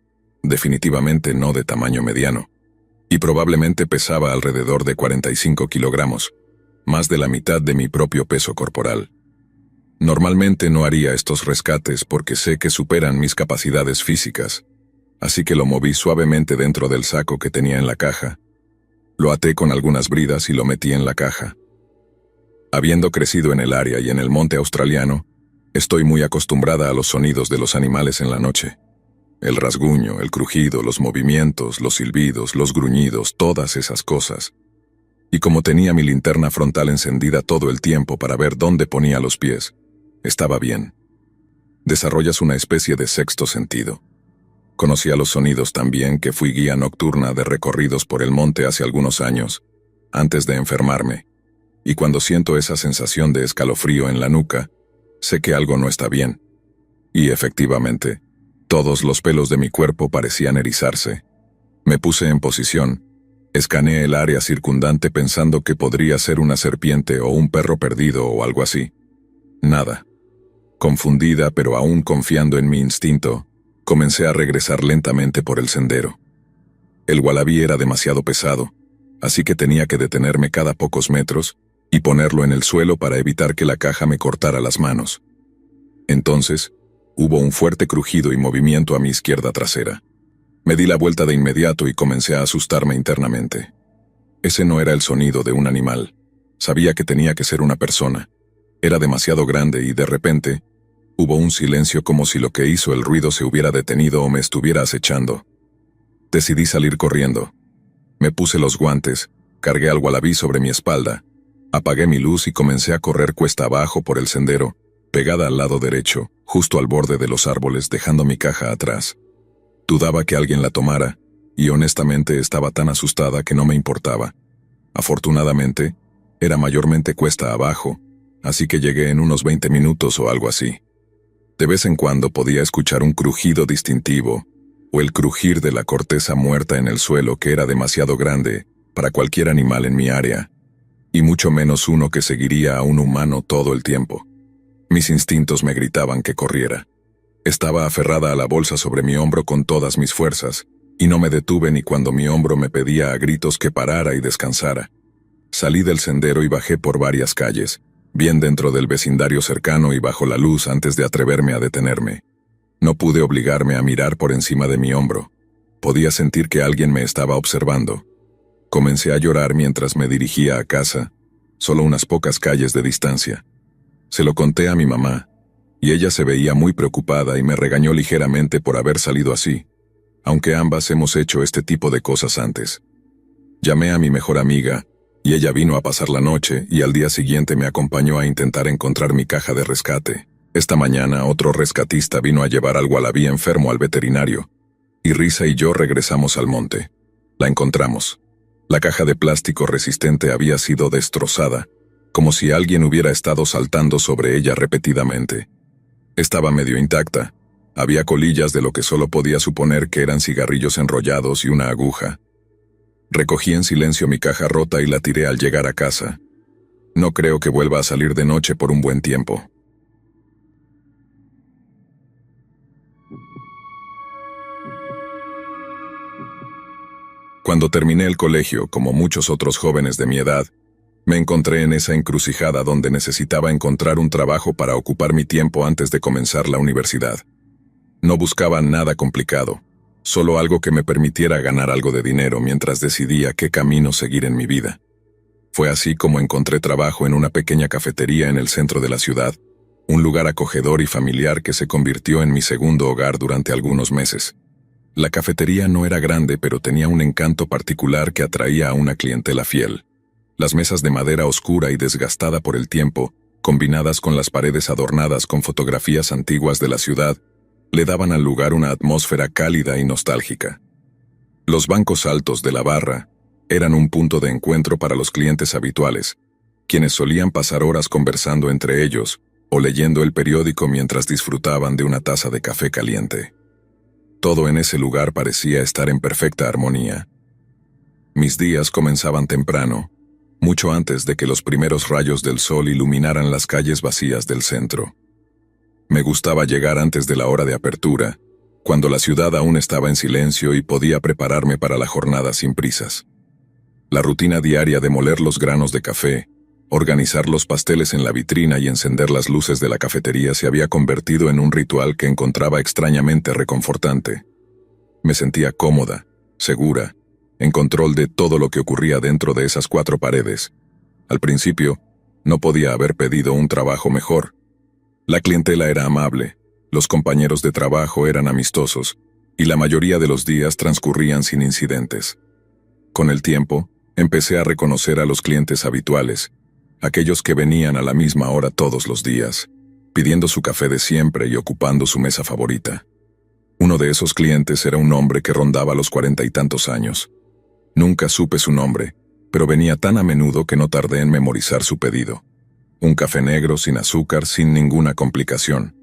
definitivamente no de tamaño mediano, y probablemente pesaba alrededor de 45 kilogramos, más de la mitad de mi propio peso corporal. Normalmente no haría estos rescates porque sé que superan mis capacidades físicas, así que lo moví suavemente dentro del saco que tenía en la caja. Lo até con algunas bridas y lo metí en la caja. Habiendo crecido en el área y en el monte australiano, estoy muy acostumbrada a los sonidos de los animales en la noche. El rasguño, el crujido, los movimientos, los silbidos, los gruñidos, todas esas cosas. Y como tenía mi linterna frontal encendida todo el tiempo para ver dónde ponía los pies, estaba bien. Desarrollas una especie de sexto sentido. Conocía los sonidos tan bien que fui guía nocturna de recorridos por el monte hace algunos años, antes de enfermarme. Y cuando siento esa sensación de escalofrío en la nuca, sé que algo no está bien. Y efectivamente, todos los pelos de mi cuerpo parecían erizarse. Me puse en posición, escaneé el área circundante pensando que podría ser una serpiente o un perro perdido o algo así. Nada. Confundida pero aún confiando en mi instinto, comencé a regresar lentamente por el sendero. El wallaby era demasiado pesado, así que tenía que detenerme cada pocos metros y ponerlo en el suelo para evitar que la caja me cortara las manos. Entonces, hubo un fuerte crujido y movimiento a mi izquierda trasera. Me di la vuelta de inmediato y comencé a asustarme internamente. Ese no era el sonido de un animal. Sabía que tenía que ser una persona. Era demasiado grande y, de repente, Hubo un silencio como si lo que hizo el ruido se hubiera detenido o me estuviera acechando. Decidí salir corriendo. Me puse los guantes, cargué al wallaby sobre mi espalda, apagué mi luz y comencé a correr cuesta abajo por el sendero, pegada al lado derecho, justo al borde de los árboles, dejando mi caja atrás. Dudaba que alguien la tomara, y honestamente estaba tan asustada que no me importaba. Afortunadamente, era mayormente cuesta abajo, así que llegué en unos 20 minutos o algo así. De vez en cuando podía escuchar un crujido distintivo, o el crujir de la corteza muerta en el suelo que era demasiado grande para cualquier animal en mi área, y mucho menos uno que seguiría a un humano todo el tiempo. Mis instintos me gritaban que corriera. Estaba aferrada a la bolsa sobre mi hombro con todas mis fuerzas, y no me detuve ni cuando mi hombro me pedía a gritos que parara y descansara. Salí del sendero y bajé por varias calles, bien dentro del vecindario cercano y bajo la luz antes de atreverme a detenerme. No pude obligarme a mirar por encima de mi hombro. Podía sentir que alguien me estaba observando. Comencé a llorar mientras me dirigía a casa, solo unas pocas calles de distancia. Se lo conté a mi mamá, y ella se veía muy preocupada y me regañó ligeramente por haber salido así, aunque ambas hemos hecho este tipo de cosas antes. Llamé a mi mejor amiga, y ella vino a pasar la noche y al día siguiente me acompañó a intentar encontrar mi caja de rescate. Esta mañana otro rescatista vino a llevar al wallaby enfermo al veterinario, y Risa y yo regresamos al monte. La encontramos. La caja de plástico resistente había sido destrozada, como si alguien hubiera estado saltando sobre ella repetidamente. Estaba medio intacta. Había colillas de lo que solo podía suponer que eran cigarrillos enrollados y una aguja. Recogí en silencio mi caja rota y la tiré al llegar a casa. No creo que vuelva a salir de noche por un buen tiempo. Cuando terminé el colegio, como muchos otros jóvenes de mi edad, me encontré en esa encrucijada donde necesitaba encontrar un trabajo para ocupar mi tiempo antes de comenzar la universidad. No buscaba nada complicado, solo algo que me permitiera ganar algo de dinero mientras decidía qué camino seguir en mi vida. Fue así como encontré trabajo en una pequeña cafetería en el centro de la ciudad, un lugar acogedor y familiar que se convirtió en mi segundo hogar durante algunos meses. La cafetería no era grande, pero tenía un encanto particular que atraía a una clientela fiel. Las mesas de madera oscura y desgastada por el tiempo, combinadas con las paredes adornadas con fotografías antiguas de la ciudad, le daban al lugar una atmósfera cálida y nostálgica. Los bancos altos de la barra eran un punto de encuentro para los clientes habituales, quienes solían pasar horas conversando entre ellos o leyendo el periódico mientras disfrutaban de una taza de café caliente. Todo en ese lugar parecía estar en perfecta armonía. Mis días comenzaban temprano, mucho antes de que los primeros rayos del sol iluminaran las calles vacías del centro. Me gustaba llegar antes de la hora de apertura, cuando la ciudad aún estaba en silencio y podía prepararme para la jornada sin prisas. La rutina diaria de moler los granos de café, organizar los pasteles en la vitrina y encender las luces de la cafetería se había convertido en un ritual que encontraba extrañamente reconfortante. Me sentía cómoda, segura, en control de todo lo que ocurría dentro de esas 4 paredes. Al principio, no podía haber pedido un trabajo mejor. La clientela era amable, los compañeros de trabajo eran amistosos, y la mayoría de los días transcurrían sin incidentes. Con el tiempo, empecé a reconocer a los clientes habituales, aquellos que venían a la misma hora todos los días, pidiendo su café de siempre y ocupando su mesa favorita. Uno de esos clientes era un hombre que rondaba los 40 y tantos años. Nunca supe su nombre, pero venía tan a menudo que no tardé en memorizar su pedido. Un café negro sin azúcar, sin ninguna complicación.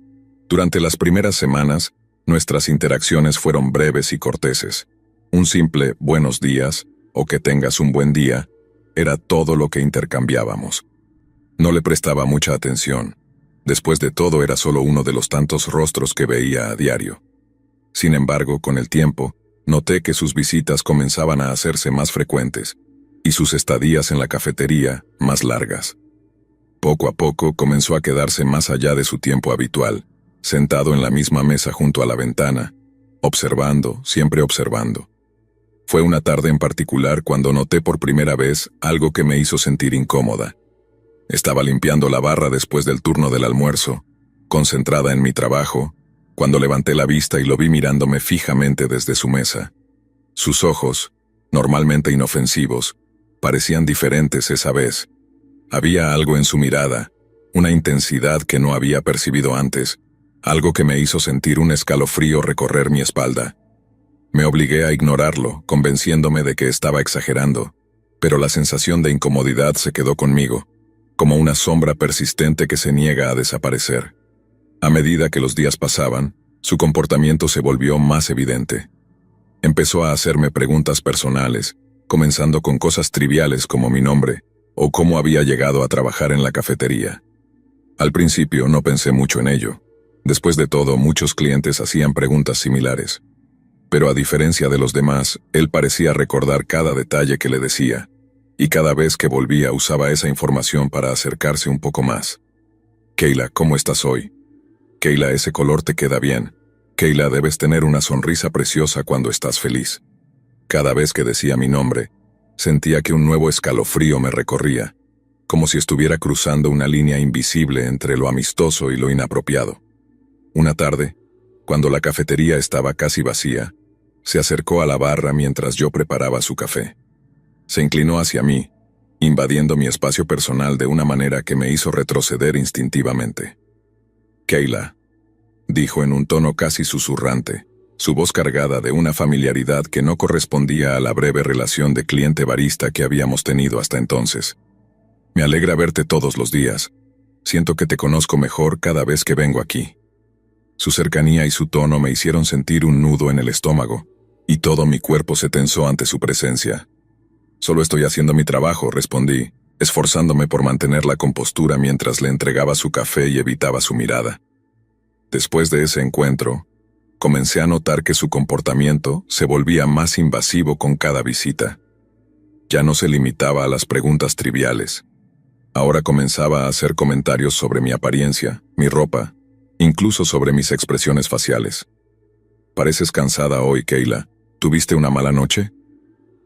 Durante las primeras semanas, nuestras interacciones fueron breves y corteses. Un simple "buenos días" o "que tengas un buen día" era todo lo que intercambiábamos. No le prestaba mucha atención. Después de todo, era solo uno de los tantos rostros que veía a diario. Sin embargo, con el tiempo, noté que sus visitas comenzaban a hacerse más frecuentes, y sus estadías en la cafetería más largas. Poco a poco comenzó a quedarse más allá de su tiempo habitual, sentado en la misma mesa junto a la ventana, observando, siempre observando. Fue una tarde en particular cuando noté por primera vez algo que me hizo sentir incómoda. Estaba limpiando la barra después del turno del almuerzo, concentrada en mi trabajo, cuando levanté la vista y lo vi mirándome fijamente desde su mesa. Sus ojos, normalmente inofensivos, parecían diferentes esa vez. Había algo en su mirada, una intensidad que no había percibido antes, algo que me hizo sentir un escalofrío recorrer mi espalda. Me obligué a ignorarlo, convenciéndome de que estaba exagerando, pero la sensación de incomodidad se quedó conmigo, como una sombra persistente que se niega a desaparecer. A medida que los días pasaban, su comportamiento se volvió más evidente. Empezó a hacerme preguntas personales, comenzando con cosas triviales como mi nombre, o cómo había llegado a trabajar en la cafetería. Al principio no pensé mucho en ello. Después de todo, muchos clientes hacían preguntas similares. Pero a diferencia de los demás, él parecía recordar cada detalle que le decía, y cada vez que volvía usaba esa información para acercarse un poco más. Kayla, ¿cómo estás hoy? Kayla, ese color te queda bien. Kayla, debes tener una sonrisa preciosa cuando estás feliz. Cada vez que decía mi nombre, sentía que un nuevo escalofrío me recorría, como si estuviera cruzando una línea invisible entre lo amistoso y lo inapropiado. Una tarde, cuando la cafetería estaba casi vacía, se acercó a la barra mientras yo preparaba su café. Se inclinó hacia mí, invadiendo mi espacio personal de una manera que me hizo retroceder instintivamente. Kayla, dijo en un tono casi susurrante, su voz cargada de una familiaridad que no correspondía a la breve relación de cliente-barista que habíamos tenido hasta entonces. Me alegra verte todos los días. Siento que te conozco mejor cada vez que vengo aquí. Su cercanía y su tono me hicieron sentir un nudo en el estómago, y todo mi cuerpo se tensó ante su presencia. Solo estoy haciendo mi trabajo, respondí, esforzándome por mantener la compostura mientras le entregaba su café y evitaba su mirada. Después de ese encuentro, comencé a notar que su comportamiento se volvía más invasivo con cada visita. Ya no se limitaba a las preguntas triviales. Ahora comenzaba a hacer comentarios sobre mi apariencia, mi ropa, incluso sobre mis expresiones faciales. ¿Pareces cansada hoy, Kayla? ¿Tuviste una mala noche?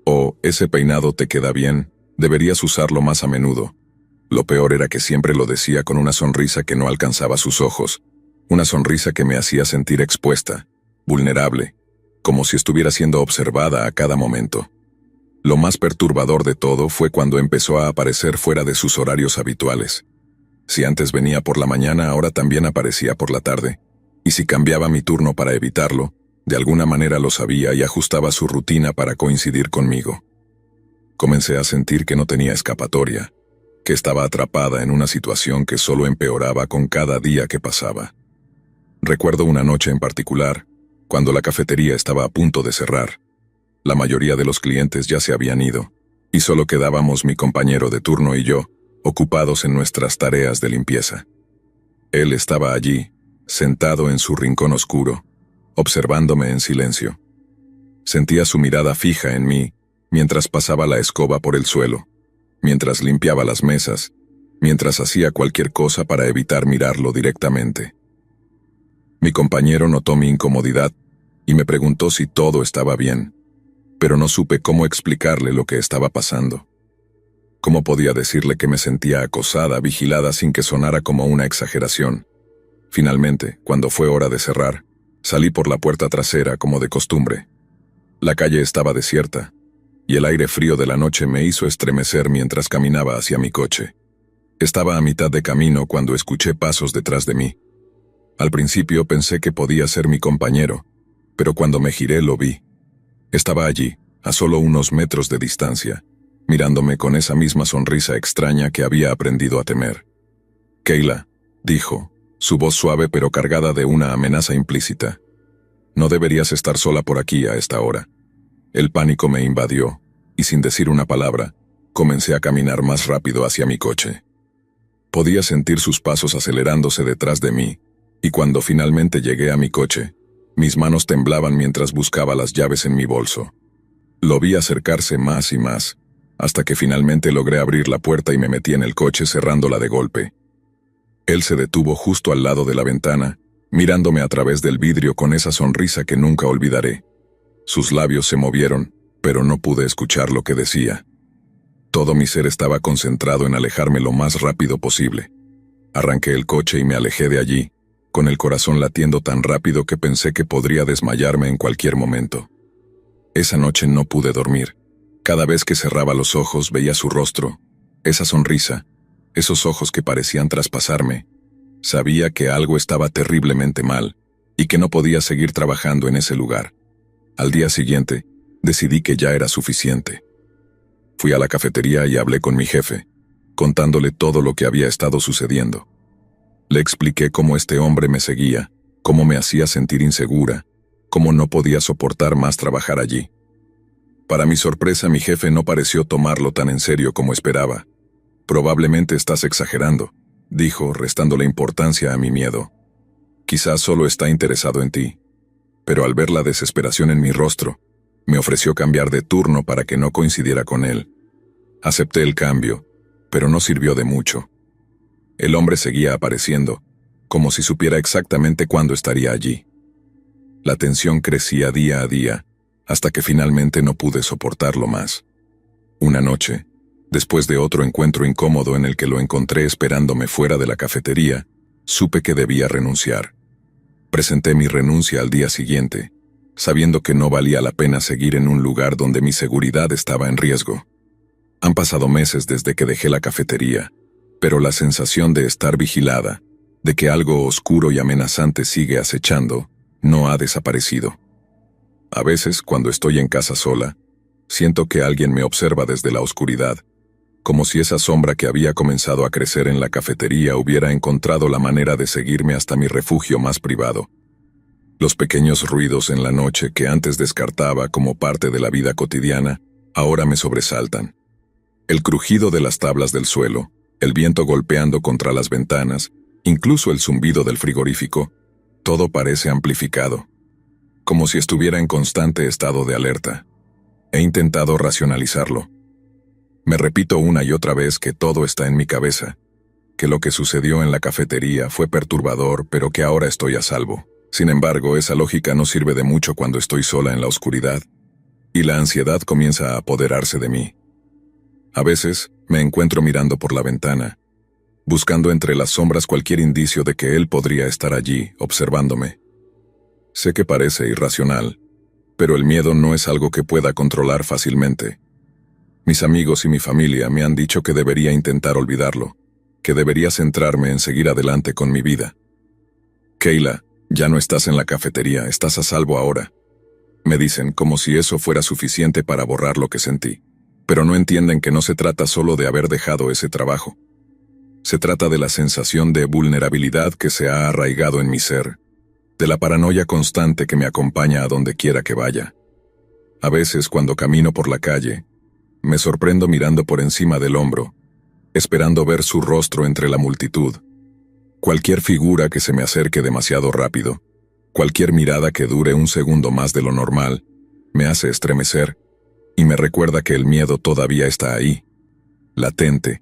O, ese peinado te queda bien, deberías usarlo más a menudo. Lo peor era que siempre lo decía con una sonrisa que no alcanzaba sus ojos, una sonrisa que me hacía sentir expuesta, vulnerable, como si estuviera siendo observada a cada momento. Lo más perturbador de todo fue cuando empezó a aparecer fuera de sus horarios habituales. Si antes venía por la mañana, ahora también aparecía por la tarde, y si cambiaba mi turno para evitarlo, de alguna manera lo sabía y ajustaba su rutina para coincidir conmigo. Comencé a sentir que no tenía escapatoria, que estaba atrapada en una situación que solo empeoraba con cada día que pasaba. Recuerdo una noche en particular, cuando la cafetería estaba a punto de cerrar. La mayoría de los clientes ya se habían ido, y solo quedábamos mi compañero de turno y yo, ocupados en nuestras tareas de limpieza. Él estaba allí, sentado en su rincón oscuro, observándome en silencio. Sentía su mirada fija en mí, mientras pasaba la escoba por el suelo, mientras limpiaba las mesas, mientras hacía cualquier cosa para evitar mirarlo directamente. Mi compañero notó mi incomodidad y me preguntó si todo estaba bien, pero no supe cómo explicarle lo que estaba pasando. ¿Cómo podía decirle que me sentía acosada, vigilada sin que sonara como una exageración? Finalmente, cuando fue hora de cerrar, salí por la puerta trasera como de costumbre. La calle estaba desierta, y el aire frío de la noche me hizo estremecer mientras caminaba hacia mi coche. Estaba a mitad de camino cuando escuché pasos detrás de mí. Al principio pensé que podía ser mi compañero, pero cuando me giré lo vi. Estaba allí, a solo unos metros de distancia, mirándome con esa misma sonrisa extraña que había aprendido a temer. Kayla, dijo, su voz suave pero cargada de una amenaza implícita. No deberías estar sola por aquí a esta hora. El pánico me invadió, y sin decir una palabra, comencé a caminar más rápido hacia mi coche. Podía sentir sus pasos acelerándose detrás de mí, y cuando finalmente llegué a mi coche, mis manos temblaban mientras buscaba las llaves en mi bolso. Lo vi acercarse más y más, hasta que finalmente logré abrir la puerta y me metí en el coche cerrándola de golpe. Él se detuvo justo al lado de la ventana, mirándome a través del vidrio con esa sonrisa que nunca olvidaré. Sus labios se movieron, pero no pude escuchar lo que decía. Todo mi ser estaba concentrado en alejarme lo más rápido posible. Arranqué el coche y me alejé de allí, con el corazón latiendo tan rápido que pensé que podría desmayarme en cualquier momento. Esa noche no pude dormir. Cada vez que cerraba los ojos veía su rostro, esa sonrisa, esos ojos que parecían traspasarme. Sabía que algo estaba terriblemente mal y que no podía seguir trabajando en ese lugar. Al día siguiente, decidí que ya era suficiente. Fui a la cafetería y hablé con mi jefe, contándole todo lo que había estado sucediendo. Le expliqué cómo este hombre me seguía, cómo me hacía sentir insegura, cómo no podía soportar más trabajar allí. Para mi sorpresa, mi jefe no pareció tomarlo tan en serio como esperaba. «Probablemente estás exagerando», dijo, restándole importancia a mi miedo. «Quizás solo está interesado en ti». Pero al ver la desesperación en mi rostro, me ofreció cambiar de turno para que no coincidiera con él. Acepté el cambio, pero no sirvió de mucho. El hombre seguía apareciendo, como si supiera exactamente cuándo estaría allí. La tensión crecía día a día, hasta que finalmente no pude soportarlo más. Una noche, después de otro encuentro incómodo en el que lo encontré esperándome fuera de la cafetería, supe que debía renunciar. Presenté mi renuncia al día siguiente, sabiendo que no valía la pena seguir en un lugar donde mi seguridad estaba en riesgo. Han pasado meses desde que dejé la cafetería, pero la sensación de estar vigilada, de que algo oscuro y amenazante sigue acechando, no ha desaparecido. A veces, cuando estoy en casa sola, siento que alguien me observa desde la oscuridad, como si esa sombra que había comenzado a crecer en la cafetería hubiera encontrado la manera de seguirme hasta mi refugio más privado. Los pequeños ruidos en la noche que antes descartaba como parte de la vida cotidiana, ahora me sobresaltan. El crujido de las tablas del suelo, el viento golpeando contra las ventanas, incluso el zumbido del frigorífico, todo parece amplificado, como si estuviera en constante estado de alerta. He intentado racionalizarlo. Me repito una y otra vez que todo está en mi cabeza, que lo que sucedió en la cafetería fue perturbador, pero que ahora estoy a salvo. Sin embargo, esa lógica no sirve de mucho cuando estoy sola en la oscuridad, y la ansiedad comienza a apoderarse de mí. A veces, me encuentro mirando por la ventana, buscando entre las sombras cualquier indicio de que él podría estar allí, observándome. Sé que parece irracional, pero el miedo no es algo que pueda controlar fácilmente. Mis amigos y mi familia me han dicho que debería intentar olvidarlo, que debería centrarme en seguir adelante con mi vida. «Kayla, ya no estás en la cafetería, estás a salvo ahora», me dicen, como si eso fuera suficiente para borrar lo que sentí. Pero no entienden que no se trata solo de haber dejado ese trabajo. Se trata de la sensación de vulnerabilidad que se ha arraigado en mi ser, de la paranoia constante que me acompaña a donde quiera que vaya. A veces, cuando camino por la calle, me sorprendo mirando por encima del hombro, esperando ver su rostro entre la multitud. Cualquier figura que se me acerque demasiado rápido, cualquier mirada que dure un segundo más de lo normal, me hace estremecer y me recuerda que el miedo todavía está ahí, latente,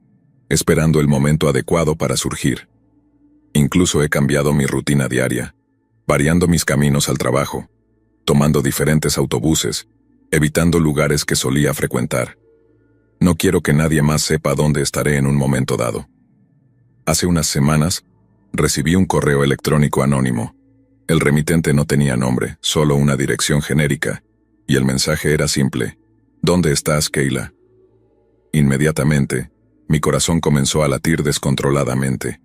esperando el momento adecuado para surgir. Incluso he cambiado mi rutina diaria, variando mis caminos al trabajo, tomando diferentes autobuses, evitando lugares que solía frecuentar. No quiero que nadie más sepa dónde estaré en un momento dado. Hace unas semanas, recibí un correo electrónico anónimo. El remitente no tenía nombre, solo una dirección genérica, y el mensaje era simple: «¿Dónde estás, Kayla?». Inmediatamente, mi corazón comenzó a latir descontroladamente.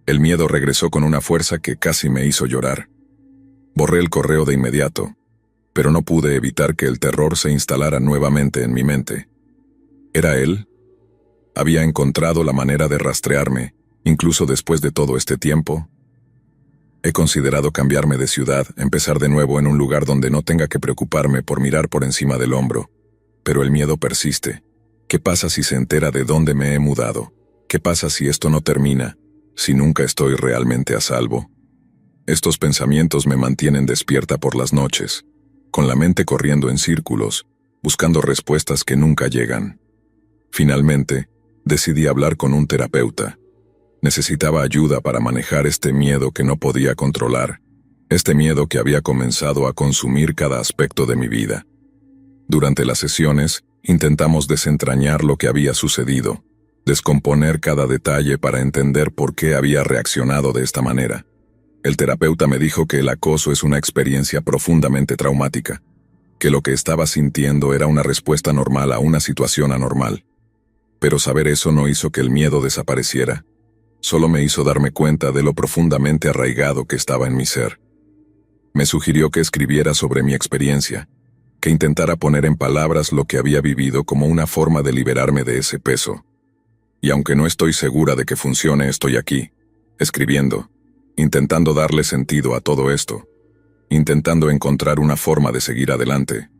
El miedo regresó con una fuerza que casi me hizo llorar. Borré el correo de inmediato, pero no pude evitar que el terror se instalara nuevamente en mi mente. ¿Era él? ¿Había encontrado la manera de rastrearme, incluso después de todo este tiempo? He considerado cambiarme de ciudad, empezar de nuevo en un lugar donde no tenga que preocuparme por mirar por encima del hombro. Pero el miedo persiste. ¿Qué pasa si se entera de dónde me he mudado? ¿Qué pasa si esto no termina? Si nunca estoy realmente a salvo. Estos pensamientos me mantienen despierta por las noches, con la mente corriendo en círculos, buscando respuestas que nunca llegan. Finalmente, decidí hablar con un terapeuta. Necesitaba ayuda para manejar este miedo que no podía controlar, este miedo que había comenzado a consumir cada aspecto de mi vida. Durante las sesiones, intentamos desentrañar lo que había sucedido, descomponer cada detalle para entender por qué había reaccionado de esta manera. El terapeuta me dijo que el acoso es una experiencia profundamente traumática, que lo que estaba sintiendo era una respuesta normal a una situación anormal. Pero saber eso no hizo que el miedo desapareciera, solo me hizo darme cuenta de lo profundamente arraigado que estaba en mi ser. Me sugirió que escribiera sobre mi experiencia, que intentara poner en palabras lo que había vivido como una forma de liberarme de ese peso. Y aunque no estoy segura de que funcione, estoy aquí, escribiendo, intentando darle sentido a todo esto, intentando encontrar una forma de seguir adelante.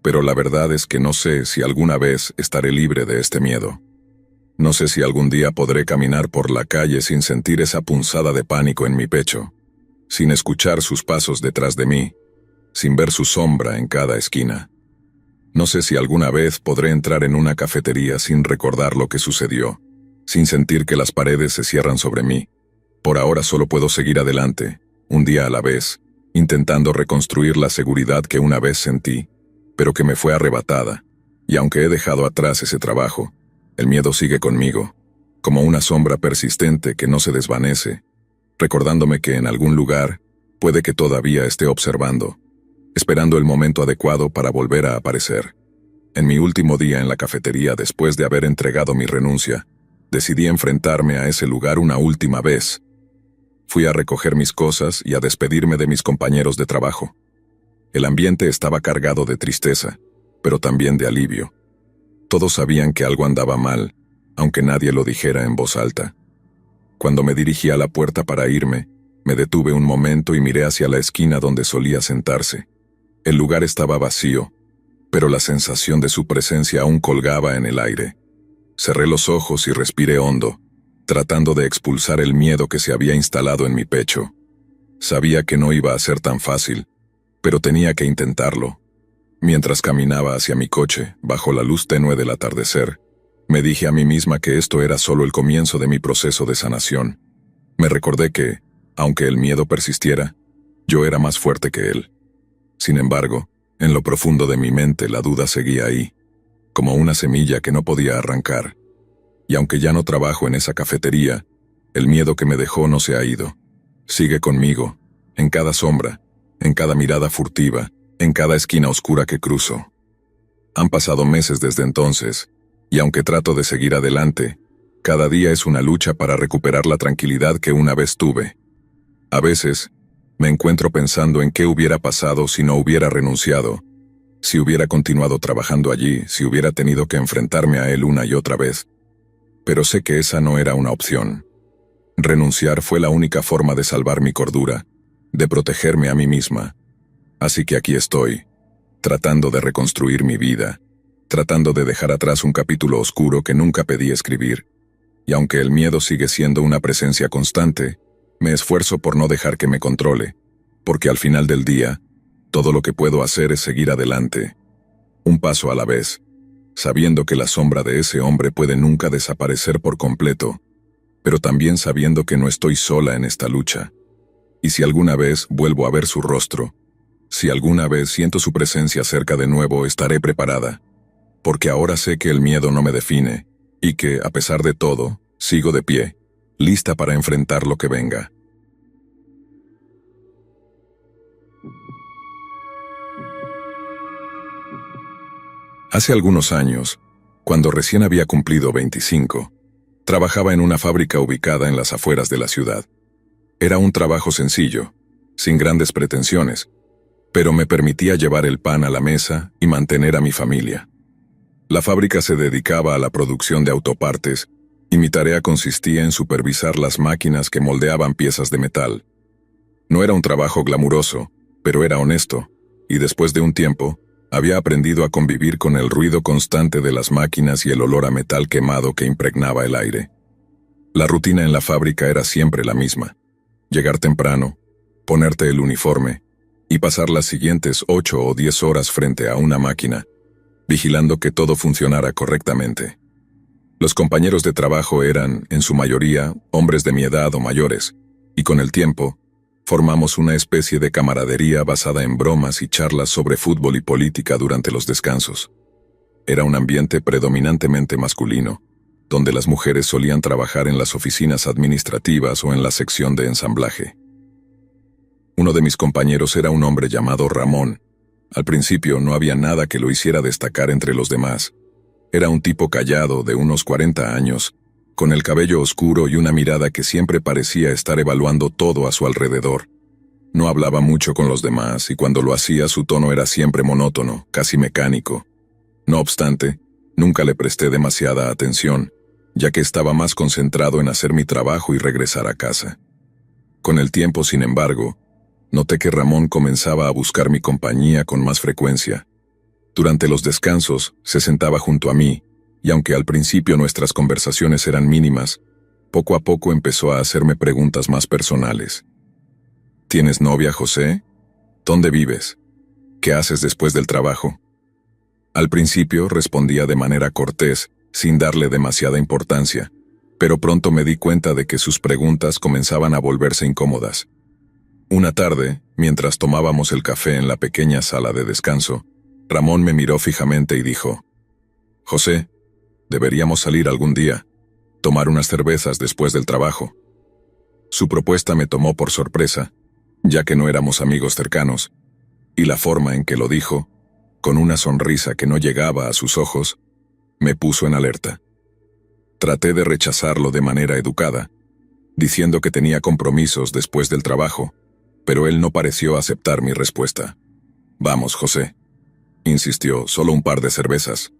Pero la verdad es que no sé si alguna vez estaré libre de este miedo. No sé si algún día podré caminar por la calle sin sentir esa punzada de pánico en mi pecho, sin escuchar sus pasos detrás de mí, sin ver su sombra en cada esquina. No sé si alguna vez podré entrar en una cafetería sin recordar lo que sucedió, sin sentir que las paredes se cierran sobre mí. Por ahora solo puedo seguir adelante, un día a la vez, intentando reconstruir la seguridad que una vez sentí, pero que me fue arrebatada, y aunque he dejado atrás ese trabajo, el miedo sigue conmigo, como una sombra persistente que no se desvanece, recordándome que en algún lugar puede que todavía esté observando, esperando el momento adecuado para volver a aparecer. En mi último día en la cafetería, después de haber entregado mi renuncia, decidí enfrentarme a ese lugar una última vez. Fui a recoger mis cosas y a despedirme de mis compañeros de trabajo. El ambiente estaba cargado de tristeza, pero también de alivio. Todos sabían que algo andaba mal, aunque nadie lo dijera en voz alta. Cuando me dirigí a la puerta para irme, me detuve un momento y miré hacia la esquina donde solía sentarse. El lugar estaba vacío, pero la sensación de su presencia aún colgaba en el aire. Cerré los ojos y respiré hondo, tratando de expulsar el miedo que se había instalado en mi pecho. Sabía que no iba a ser tan fácil, pero tenía que intentarlo. Mientras caminaba hacia mi coche, bajo la luz tenue del atardecer, me dije a mí misma que esto era solo el comienzo de mi proceso de sanación. Me recordé que, aunque el miedo persistiera, yo era más fuerte que él. Sin embargo, en lo profundo de mi mente la duda seguía ahí, como una semilla que no podía arrancar. Y aunque ya no trabajo en esa cafetería, el miedo que me dejó no se ha ido. Sigue conmigo, en cada sombra, en cada mirada furtiva, en cada esquina oscura que cruzo. Han pasado meses desde entonces, y aunque trato de seguir adelante, cada día es una lucha para recuperar la tranquilidad que una vez tuve. A veces, me encuentro pensando en qué hubiera pasado si no hubiera renunciado, si hubiera continuado trabajando allí, si hubiera tenido que enfrentarme a él una y otra vez. Pero sé que esa no era una opción. Renunciar fue la única forma de salvar mi cordura, de protegerme a mí misma. Así que aquí estoy, tratando de reconstruir mi vida, tratando de dejar atrás un capítulo oscuro que nunca pedí escribir. Y aunque el miedo sigue siendo una presencia constante, me esfuerzo por no dejar que me controle, porque al final del día, todo lo que puedo hacer es seguir adelante, un paso a la vez, sabiendo que la sombra de ese hombre puede nunca desaparecer por completo, pero también sabiendo que no estoy sola en esta lucha. Y si alguna vez vuelvo a ver su rostro, si alguna vez siento su presencia cerca de nuevo, estaré preparada, porque ahora sé que el miedo no me define, y que, a pesar de todo, sigo de pie, lista para enfrentar lo que venga. Hace algunos años, cuando recién había cumplido 25, trabajaba en una fábrica ubicada en las afueras de la ciudad. Era un trabajo sencillo, sin grandes pretensiones, pero me permitía llevar el pan a la mesa y mantener a mi familia. La fábrica se dedicaba a la producción de autopartes y mi tarea consistía en supervisar las máquinas que moldeaban piezas de metal. No era un trabajo glamuroso, pero era honesto, y después de un tiempo, había aprendido a convivir con el ruido constante de las máquinas y el olor a metal quemado que impregnaba el aire. La rutina en la fábrica era siempre la misma: llegar temprano, ponerte el uniforme y pasar las siguientes 8 o 10 horas frente a una máquina, vigilando que todo funcionara correctamente. Los compañeros de trabajo eran, en su mayoría, hombres de mi edad o mayores, y con el tiempo, formamos una especie de camaradería basada en bromas y charlas sobre fútbol y política durante los descansos. Era un ambiente predominantemente masculino, donde las mujeres solían trabajar en las oficinas administrativas o en la sección de ensamblaje. Uno de mis compañeros era un hombre llamado Ramón. Al principio no había nada que lo hiciera destacar entre los demás. Era un tipo callado de unos 40 años, con el cabello oscuro y una mirada que siempre parecía estar evaluando todo a su alrededor. No hablaba mucho con los demás y cuando lo hacía su tono era siempre monótono, casi mecánico. No obstante, nunca le presté demasiada atención, ya que estaba más concentrado en hacer mi trabajo y regresar a casa. Con el tiempo, sin embargo, noté que Ramón comenzaba a buscar mi compañía con más frecuencia. Durante los descansos, se sentaba junto a mí, y aunque al principio nuestras conversaciones eran mínimas, poco a poco empezó a hacerme preguntas más personales. ¿Tienes novia, José? ¿Dónde vives? ¿Qué haces después del trabajo? Al principio respondía de manera cortés, sin darle demasiada importancia, pero pronto me di cuenta de que sus preguntas comenzaban a volverse incómodas. Una tarde, mientras tomábamos el café en la pequeña sala de descanso, Ramón me miró fijamente y dijo: «José, deberíamos salir algún día, tomar unas cervezas después del trabajo». Su propuesta me tomó por sorpresa, ya que no éramos amigos cercanos, y la forma en que lo dijo, con una sonrisa que no llegaba a sus ojos, me puso en alerta. Traté de rechazarlo de manera educada, diciendo que tenía compromisos después del trabajo, pero él no pareció aceptar mi respuesta. «Vamos, José», insistió, «solo un par de cervezas.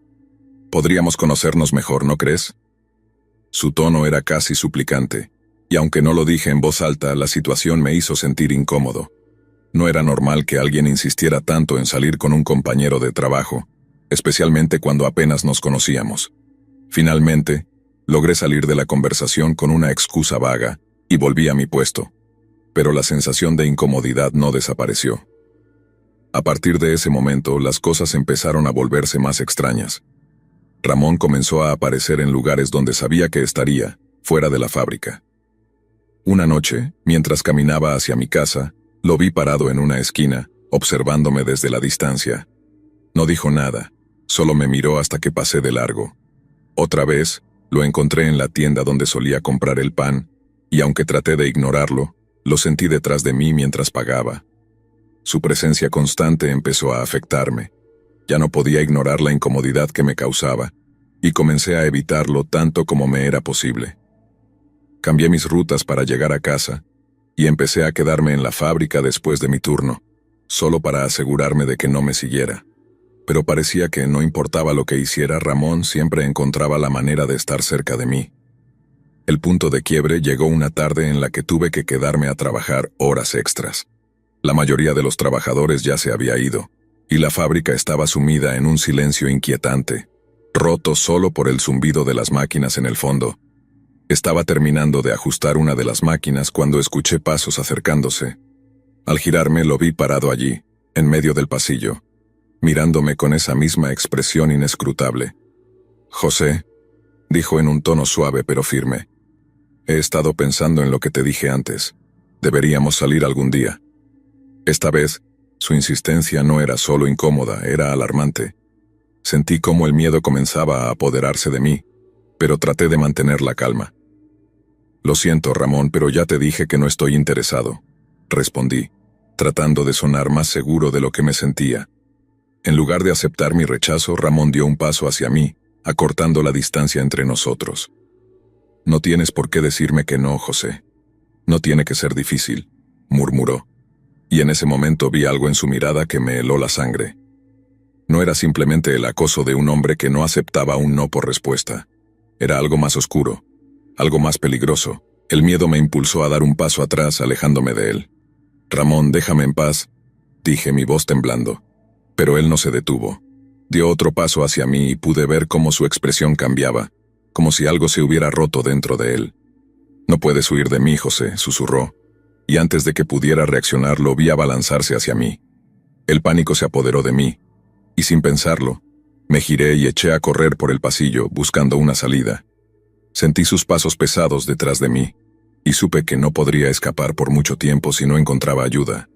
Podríamos conocernos mejor, ¿no crees?». Su tono era casi suplicante, y aunque no lo dije en voz alta, la situación me hizo sentir incómodo. No era normal que alguien insistiera tanto en salir con un compañero de trabajo, especialmente cuando apenas nos conocíamos. Finalmente, logré salir de la conversación con una excusa vaga, y volví a mi puesto. Pero la sensación de incomodidad no desapareció. A partir de ese momento, las cosas empezaron a volverse más extrañas. Ramón comenzó a aparecer en lugares donde sabía que estaría, fuera de la fábrica. Una noche, mientras caminaba hacia mi casa, lo vi parado en una esquina, observándome desde la distancia. No dijo nada, solo me miró hasta que pasé de largo. Otra vez, lo encontré en la tienda donde solía comprar el pan, y aunque traté de ignorarlo, lo sentí detrás de mí mientras pagaba. Su presencia constante empezó a afectarme. Ya no podía ignorar la incomodidad que me causaba, y comencé a evitarlo tanto como me era posible. Cambié mis rutas para llegar a casa, y empecé a quedarme en la fábrica después de mi turno, solo para asegurarme de que no me siguiera. Pero parecía que no importaba lo que hiciera, Ramón siempre encontraba la manera de estar cerca de mí. El punto de quiebre llegó una tarde en la que tuve que quedarme a trabajar horas extras. La mayoría de los trabajadores ya se había ido, y la fábrica estaba sumida en un silencio inquietante, roto solo por el zumbido de las máquinas en el fondo. Estaba terminando de ajustar una de las máquinas cuando escuché pasos acercándose. Al girarme lo vi parado allí, en medio del pasillo, mirándome con esa misma expresión inescrutable. «José», dijo en un tono suave pero firme, «he estado pensando en lo que te dije antes. Deberíamos salir algún día». Esta vez, su insistencia no era solo incómoda, era alarmante. Sentí cómo el miedo comenzaba a apoderarse de mí, pero traté de mantener la calma. «Lo siento, Ramón, pero ya te dije que no estoy interesado», respondí, tratando de sonar más seguro de lo que me sentía. En lugar de aceptar mi rechazo, Ramón dio un paso hacia mí, acortando la distancia entre nosotros. «No tienes por qué decirme que no, José. No tiene que ser difícil», murmuró. Y en ese momento vi algo en su mirada que me heló la sangre. No era simplemente el acoso de un hombre que no aceptaba un no por respuesta. Era algo más oscuro, algo más peligroso. El miedo me impulsó a dar un paso atrás, alejándome de él. «Ramón, déjame en paz», dije, mi voz temblando. Pero él no se detuvo. Dio otro paso hacia mí y pude ver cómo su expresión cambiaba, como si algo se hubiera roto dentro de él. «No puedes huir de mí, José», susurró, y antes de que pudiera reaccionar lo vi abalanzarse hacia mí. El pánico se apoderó de mí, y sin pensarlo, me giré y eché a correr por el pasillo, buscando una salida. Sentí sus pasos pesados detrás de mí, y supe que no podría escapar por mucho tiempo si no encontraba ayuda.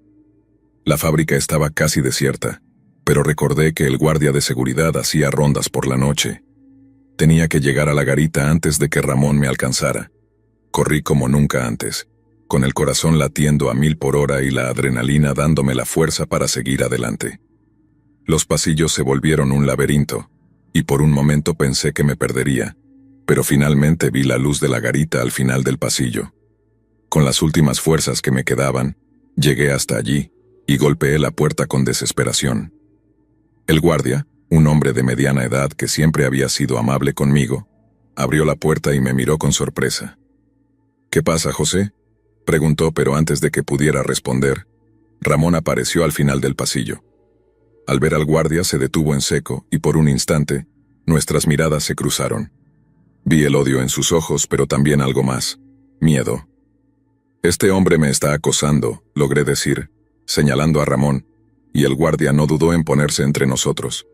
La fábrica estaba casi desierta, pero recordé que el guardia de seguridad hacía rondas por la noche. Tenía que llegar a la garita antes de que Ramón me alcanzara. Corrí como nunca antes, con el corazón latiendo a 1000 por hora y la adrenalina dándome la fuerza para seguir adelante. Los pasillos se volvieron un laberinto, y por un momento pensé que me perdería, pero finalmente vi la luz de la garita al final del pasillo. Con las últimas fuerzas que me quedaban, llegué hasta allí y golpeé la puerta con desesperación. El guardia, un hombre de mediana edad que siempre había sido amable conmigo, abrió la puerta y me miró con sorpresa. «¿Qué pasa, José?», preguntó, pero antes de que pudiera responder, Ramón apareció al final del pasillo. Al ver al guardia se detuvo en seco y por un instante, nuestras miradas se cruzaron. Vi el odio en sus ojos, pero también algo más: miedo. «Este hombre me está acosando», logré decir, señalando a Ramón, y el guardia no dudó en ponerse entre nosotros.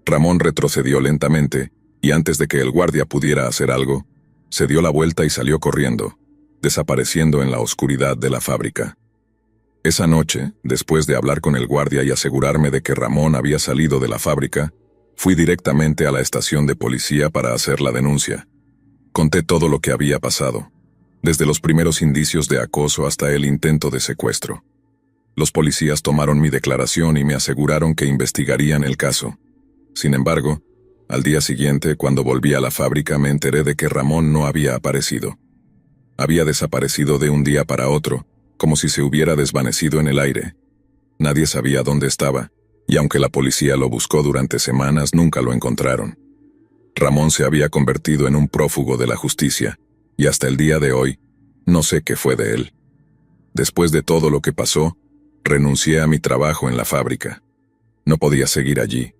Ramón retrocedió lentamente, y antes de que el guardia pudiera hacer algo, se dio la vuelta y salió corriendo, desapareciendo en la oscuridad de la fábrica. Esa noche, después de hablar con el guardia y asegurarme de que Ramón había salido de la fábrica, fui directamente a la estación de policía para hacer la denuncia. Conté todo lo que había pasado, desde los primeros indicios de acoso hasta el intento de secuestro. Los policías tomaron mi declaración y me aseguraron que investigarían el caso. Sin embargo, al día siguiente, cuando volví a la fábrica, me enteré de que Ramón no había aparecido. Había desaparecido de un día para otro, como si se hubiera desvanecido en el aire. Nadie sabía dónde estaba, y aunque la policía lo buscó durante semanas, nunca lo encontraron. Ramón se había convertido en un prófugo de la justicia, y hasta el día de hoy, no sé qué fue de él. Después de todo lo que pasó, renuncié a mi trabajo en la fábrica. No podía seguir allí,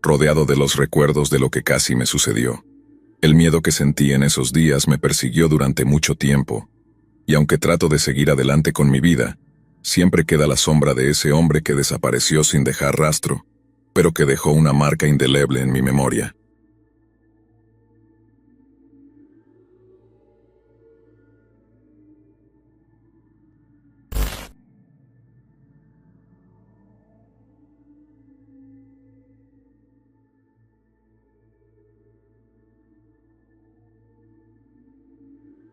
rodeado de los recuerdos de lo que casi me sucedió. El miedo que sentí en esos días me persiguió durante mucho tiempo, y aunque trato de seguir adelante con mi vida, siempre queda la sombra de ese hombre que desapareció sin dejar rastro, pero que dejó una marca indeleble en mi memoria.